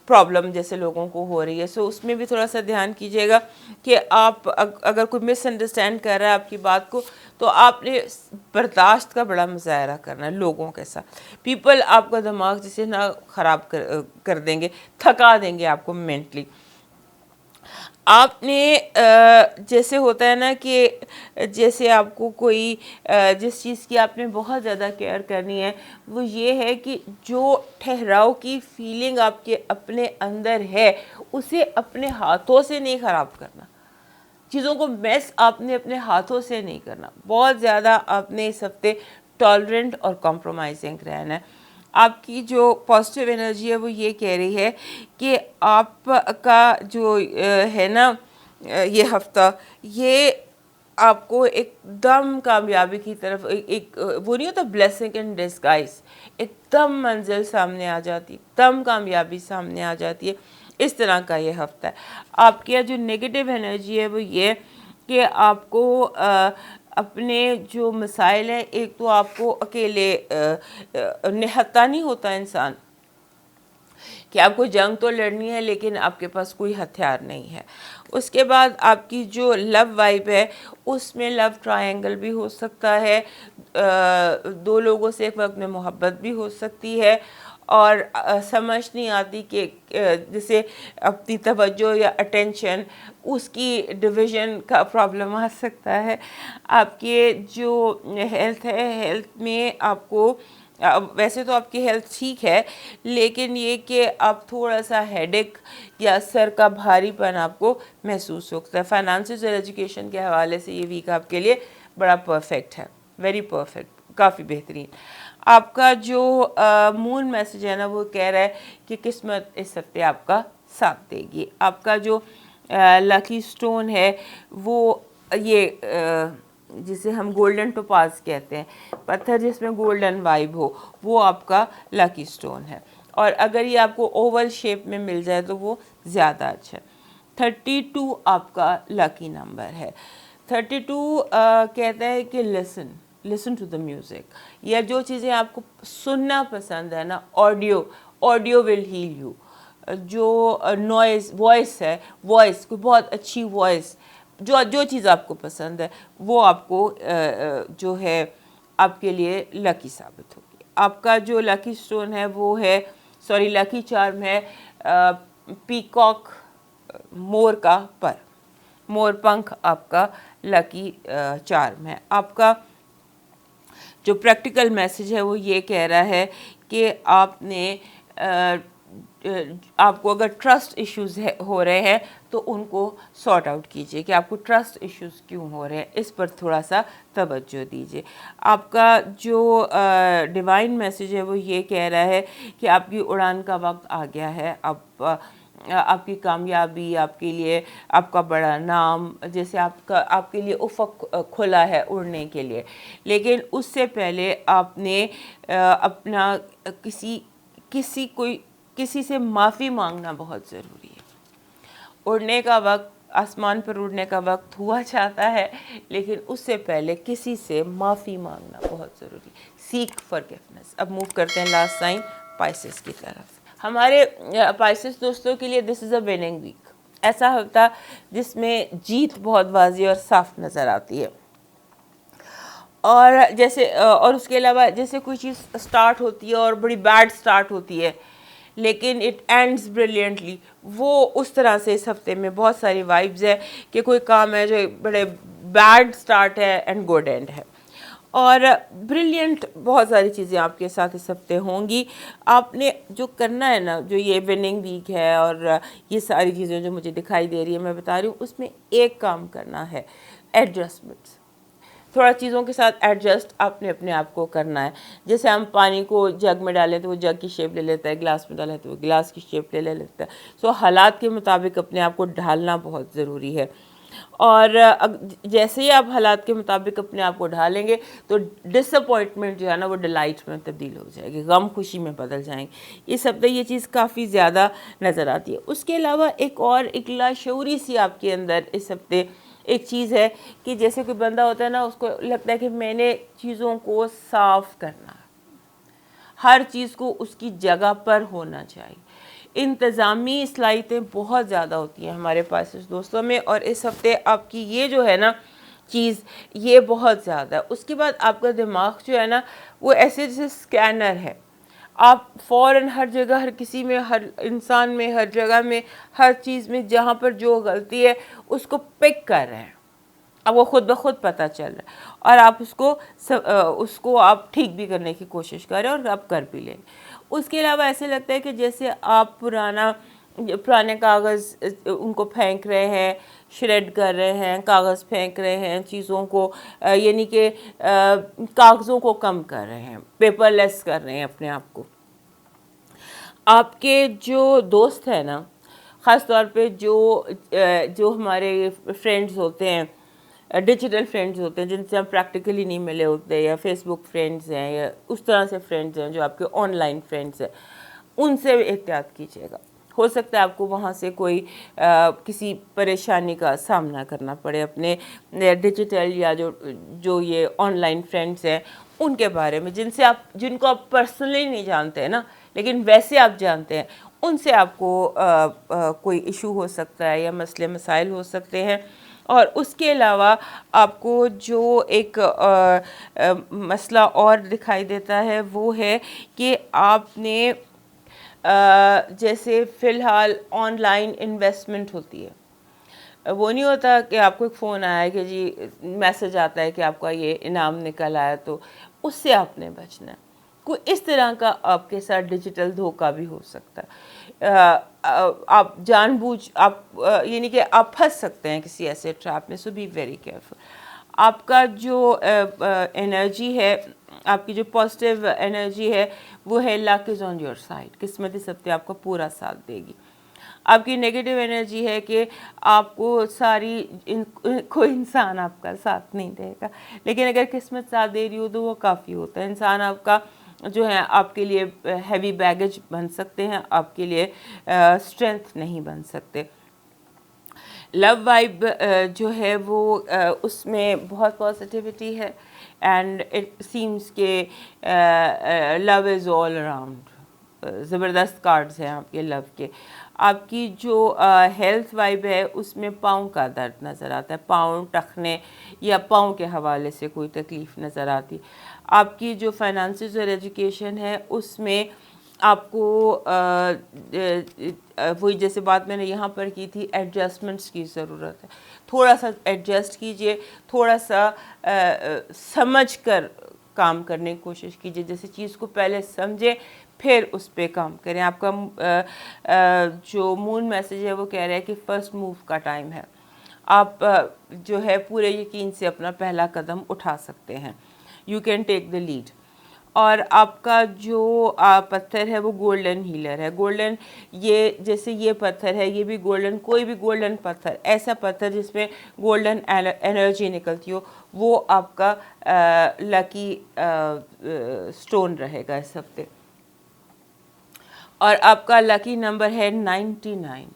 پرابلم جیسے لوگوں کو ہو رہی ہے. اس میں بھی تھوڑا سا دھیان کیجیے گا کہ آپ اگر کوئی مس انڈرسٹینڈ کر رہا ہے آپ کی بات کو تو آپ نے برداشت کا بڑا مظاہرہ کرنا ہے لوگوں کے ساتھ. پیپل آپ کا دماغ جسے نہ خراب کر دیں گے، تھکا دیں گے آپ کو مینٹلی. آپ نے جیسے ہوتا ہے نا کہ جیسے آپ کو کوئی جس چیز کی آپ نے بہت زیادہ کیئر کرنی ہے وہ یہ ہے کہ جو ٹھہراؤ کی فیلنگ آپ کے اپنے اندر ہے اسے اپنے ہاتھوں سے نہیں خراب کرنا. چیزوں کو میس آپ نے اپنے ہاتھوں سے نہیں کرنا. بہت زیادہ آپ نے اس ہفتے ٹالرنٹ اور کمپرومائزنگ رہنا ہے. آپ کی جو پازیٹیو انرجی ہے وہ یہ کہہ رہی ہے کہ آپ کا جو ہے نا یہ ہفتہ یہ آپ کو ایک دم کامیابی کی طرف ایک وہ نہیں ہوتا بلیسنگ ان ڈسگائز، ایک دم منزل سامنے آ جاتی، ایک دم کامیابی سامنے آ جاتی ہے. اس طرح کا یہ ہفتہ ہے. آپ کی جو نیگیٹو انرجی ہے وہ یہ کہ آپ کو اپنے جو مسائل ہیں، ایک تو آپ کو اکیلے نہتا نہیں ہوتا انسان کہ آپ کو جنگ تو لڑنی ہے لیکن آپ کے پاس کوئی ہتھیار نہیں ہے. اس کے بعد آپ کی جو لو وائب ہے اس میں لو ٹرائنگل بھی ہو سکتا ہے، دو لوگوں سے ایک وقت میں محبت بھی ہو سکتی ہے، اور سمجھ نہیں آتی کہ جیسے اپنی توجہ یا اٹینشن اس کی ڈویژن کا پرابلم آ سکتا ہے. آپ کے جو ہیلتھ ہے، ہیلتھ میں آپ کو ویسے تو آپ کی ہیلتھ ٹھیک ہے لیکن یہ کہ آپ تھوڑا سا ہیڈ ایک یا سر کا بھاری پن آپ کو محسوس ہوتا ہے. فائنانسز اور ایجوکیشن کے حوالے سے یہ ویک آپ کے لیے بڑا پرفیکٹ ہے، ویری پرفیکٹ، کافی بہترین. آپ کا جو مون میسج ہے نا وہ کہہ رہا ہے کہ قسمت اس ہفتے آپ کا ساتھ دے گی. آپ کا جو لکی سٹون ہے وہ یہ جسے ہم گولڈن ٹوپاز کہتے ہیں، پتھر جس میں گولڈن وائب ہو، وہ آپ کا لکی سٹون ہے. اور اگر یہ آپ کو اوول شیپ میں مل جائے تو وہ زیادہ اچھا ہے. 32 آپ کا لکی نمبر ہے. 32 کہتا ہے کہ listen to the music. یا جو چیزیں آپ کو سننا پسند ہے نا، آڈیو ول ہیل یو. جو وائس ہے، کوئی بہت اچھی وائس، جو چیز آپ کو پسند ہے وہ آپ کو جو ہے آپ کے لیے لکی ثابت ہوگی. آپ کا جو لکی سٹون ہے وہ ہے لکی چارم ہے پیکاک مور کا پر, مور پنکھ آپ کا لکی چارم ہے. آپ کا جو پریکٹیکل میسج ہے وہ یہ کہہ رہا ہے کہ آپ کو اگر ٹرسٹ ایشوز ہو رہے ہیں تو ان کو سارٹ آؤٹ کیجیے, کہ آپ کو ٹرسٹ ایشوز کیوں ہو رہے ہیں اس پر تھوڑا سا توجہ دیجیے. آپ کا جو ڈیوائن میسج ہے وہ یہ کہہ رہا ہے کہ آپ کی اڑان کا وقت آ گیا ہے. آپ کی کامیابی, آپ کے لیے آپ کا بڑا نام, جیسے آپ کے لیے افق کھلا ہے اڑنے کے لیے. لیکن اس سے پہلے آپ نے اپنا کسی سے معافی مانگنا بہت ضروری ہے. اڑنے کا وقت, آسمان پر اڑنے کا وقت ہوا چاہتا ہے, لیکن اس سے پہلے کسی سے معافی مانگنا بہت ضروری. سیک فارگیونیس. اب موو کرتے ہیں لاسٹ سائن پائسس کی طرف. ہمارے پائسس دوستوں کے لیے دس از اے وننگ ویک. ایسا ہوتا جس میں جیت بہت واضح اور صاف نظر آتی ہے. اور اس کے علاوہ جیسے کوئی چیز سٹارٹ ہوتی ہے اور بڑی بیڈ سٹارٹ ہوتی ہے لیکن اٹ اینڈز بریلینٹلی, وہ اس طرح سے اس ہفتے میں بہت ساری وائبز ہے کہ کوئی کام ہے جو بڑے بیڈ سٹارٹ ہے اینڈ گڈ اینڈ ہے. اور بریلینٹ بہت ساری چیزیں آپ کے ساتھ اس ہفتے ہوں گی. آپ نے جو کرنا ہے نا, جو یہ وننگ ویک ہے اور یہ ساری چیزیں جو مجھے دکھائی دے رہی ہے میں بتا رہی ہوں, اس میں ایک کام کرنا ہے, ایڈجسٹمنٹس. تھوڑا چیزوں کے ساتھ ایڈجسٹ آپ نے اپنے آپ کو کرنا ہے. جیسے ہم پانی کو جگ میں ڈالیں تو وہ جگ کی شیپ لے لیتا ہے, گلاس میں ڈالیں تو وہ گلاس کی شیپ لے لیتا ہے. حالات کے مطابق اپنے آپ کو ڈھالنا بہت ضروری ہے. اور جیسے ہی آپ حالات کے مطابق اپنے آپ کو ڈھالیں گے تو ڈس اپوائنٹمنٹ جو ہے نا وہ ڈیلائٹ میں تبدیل ہو جائے گی, غم خوشی میں بدل جائیں گے. اس ہفتے یہ چیز کافی زیادہ نظر آتی ہے. اس کے علاوہ ایک لاشعوری سی آپ کے اندر اس ہفتے ایک چیز ہے کہ جیسے کوئی بندہ ہوتا ہے نا, اس کو لگتا ہے کہ میں نے چیزوں کو صاف کرنا ہے, ہر چیز کو اس کی جگہ پر ہونا چاہیے. انتظامی صلاحیتیں بہت زیادہ ہوتی ہیں ہمارے پاس اس دوستوں میں, اور اس ہفتے آپ کی یہ جو ہے نا چیز یہ بہت زیادہ ہے. اس کے بعد آپ کا دماغ جو ہے نا وہ ایسے جیسے اسکینر ہے, آپ فوراً ہر جگہ, ہر کسی میں, ہر انسان میں, ہر جگہ میں, ہر چیز میں جہاں پر جو غلطی ہے اس کو پک کر رہے ہیں. اب وہ خود بخود پتہ چل رہا ہے اور آپ اس کو آپ ٹھیک بھی کرنے کی کوشش کر رہے ہیں اور آپ کر بھی لیں. اس کے علاوہ ایسے لگتا ہے کہ جیسے آپ پرانے کاغذ ان کو پھینک رہے ہیں, شریڈ کر رہے ہیں, کاغذ پھینک رہے ہیں چیزوں کو, یعنی کہ کاغذوں کو کم کر رہے ہیں, پیپر لیس کر رہے ہیں اپنے آپ کو. آپ کے جو دوست ہیں نا, خاص طور پہ جو ہمارے فرینڈز ہوتے ہیں, ڈیجیٹل فرینڈز ہوتے ہیں جن سے ہم پریکٹیکلی نہیں ملے ہوتے, یا فیس بک فرینڈز ہیں, یا اس طرح سے فرینڈز ہیں جو آپ کے آن لائن فرینڈز ہیں, ان سے احتیاط کیجیے گا. ہو سکتا ہے آپ کو وہاں سے کسی پریشانی کا سامنا کرنا پڑے. اپنے ڈیجیٹل یا جو یہ آن لائن فرینڈز ہیں ان کے بارے میں, جن کو آپ پرسنلی نہیں جانتے ہیں نا لیکن ویسے آپ جانتے ہیں, ان سے آپ کو کوئی ایشو ہو سکتا ہے یا مسئلے مسائل ہو سکتے ہیں. اور اس کے علاوہ آپ کو جو ایک مسئلہ اور دکھائی دیتا ہے وہ ہے کہ آپ نے جیسے فی الحال آن لائن انویسٹمنٹ ہوتی ہے, وہ نہیں ہوتا کہ آپ کو ایک فون آیا ہے کہ جی میسج آتا ہے کہ آپ کا یہ انعام نکل آیا, تو اس سے آپ نے بچنا ہے. کوئی اس طرح کا آپ کے ساتھ ڈیجیٹل دھوکہ بھی ہو سکتا ہے. آپ جان بوجھ یعنی کہ آپ پھنس سکتے ہیں کسی ایسے ٹریپ میں, سو بی ویری کیئرفل. آپ کا جو انرجی ہے, آپ کی جو پازیٹیو انرجی ہے وہ ہے لک از آن یور سائڈ. قسمت اس ہفتے آپ کا پورا ساتھ دے گی. آپ کی نیگیٹو انرجی ہے کہ آپ کو کوئی انسان آپ کا ساتھ نہیں دے گا, لیکن اگر قسمت ساتھ دے رہی ہو تو وہ کافی ہوتا ہے. انسان آپ کا جو ہے آپ کے لیے ہیوی بیگیج بن سکتے ہیں, آپ کے لیے اسٹرینتھ نہیں بن سکتے. لو وائب جو ہے وہ اس میں بہت پازیٹیوٹی ہے, اینڈ اٹ سیمس کہ لو از آل اراؤنڈ. زبردست کارڈز ہیں آپ کے لو کے. آپ کی جو ہیلتھ وائب ہے اس میں پاؤں کا درد نظر آتا ہے, پاؤں ٹخنے یا پاؤں کے حوالے سے کوئی تکلیف نظر آتی. آپ کی جو فائنانسز اور ایجوکیشن ہے اس میں آپ کو وہی جیسے بات میں نے یہاں پر کی تھی, ایڈجسٹمنٹس کی ضرورت ہے. تھوڑا سا ایڈجسٹ کیجئے, تھوڑا سا سمجھ کر کام کرنے کی کوشش کیجئے. جیسے چیز کو پہلے سمجھیں پھر اس پہ کام کریں. آپ کا جو مون میسیج ہے وہ کہہ رہا ہے کہ فرسٹ موو کا ٹائم ہے. آپ جو ہے پورے یقین سے اپنا پہلا قدم اٹھا سکتے ہیں. You can take the lead. اور آپ کا جو پتھر ہے وہ گولڈن ہیلر ہے. گولڈن, یہ جیسے یہ پتھر ہے یہ بھی گولڈن, کوئی بھی گولڈن پتھر, ایسا پتھر جس میں گولڈن انرجی نکلتی ہو, وہ آپ کا لکی سٹون رہے گا اس ہفتے. اور آپ کا لکی نمبر ہے 99.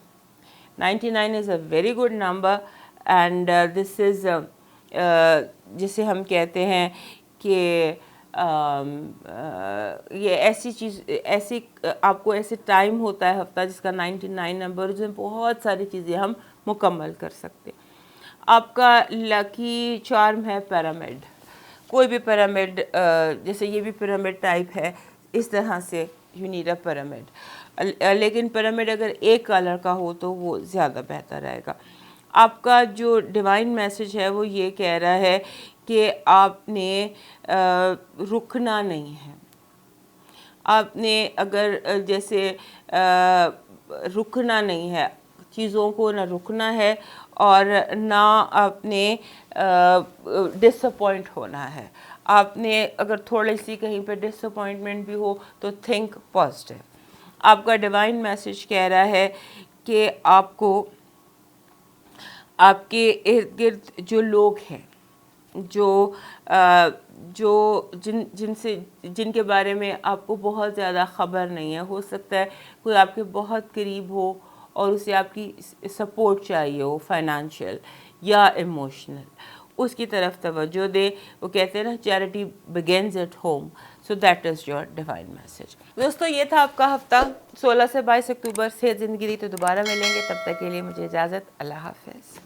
99 is a very good number and this is جسے ہم کہتے ہیں کہ یہ ایسی چیز, ایسی آپ کو ایسے ٹائم ہوتا ہے ہفتہ جس کا 99 نمبر, جس میں بہت ساری چیزیں ہم مکمل کر سکتے. آپ کا لکی چارم ہے پیرامڈ. کوئی بھی پیرامڈ, جیسے یہ بھی پیرامڈ ٹائپ ہے, اس طرح سے یو نیڈ اے پیرامڈ. لیکن پیرامڈ اگر ایک کلر کا ہو تو وہ زیادہ بہتر رہے گا. آپ کا جو ڈیوائن میسیج ہے وہ یہ کہہ رہا ہے کہ آپ نے رکنا نہیں ہے. آپ نے اگر جیسے رکنا نہیں ہے, چیزوں کو نہ رکنا ہے اور نہ آپ نے ڈس اپوائنٹ ہونا ہے. آپ نے اگر تھوڑی سی کہیں پہ ڈس اپوائنٹمنٹ بھی ہو تو تھنک پازیٹیو. آپ کا ڈیوائن میسیج کہہ رہا ہے کہ آپ کو آپ کے ارد گرد جو لوگ ہیں, جن کے بارے میں آپ کو بہت زیادہ خبر نہیں ہے, ہو سکتا ہے کوئی آپ کے بہت قریب ہو اور اسے آپ کی سپورٹ چاہیے ہو, فائنانشیل یا ایموشنل, اس کی طرف توجہ دے. وہ کہتے ہیں نا charity begins at home. So that is your divine message. دوستو یہ تھا آپ کا ہفتہ 16 سے 22 اکتوبر. سے زندگی دی تو دوبارہ ملیں گے, تب تک کے لیے مجھے اجازت. اللہ حافظ.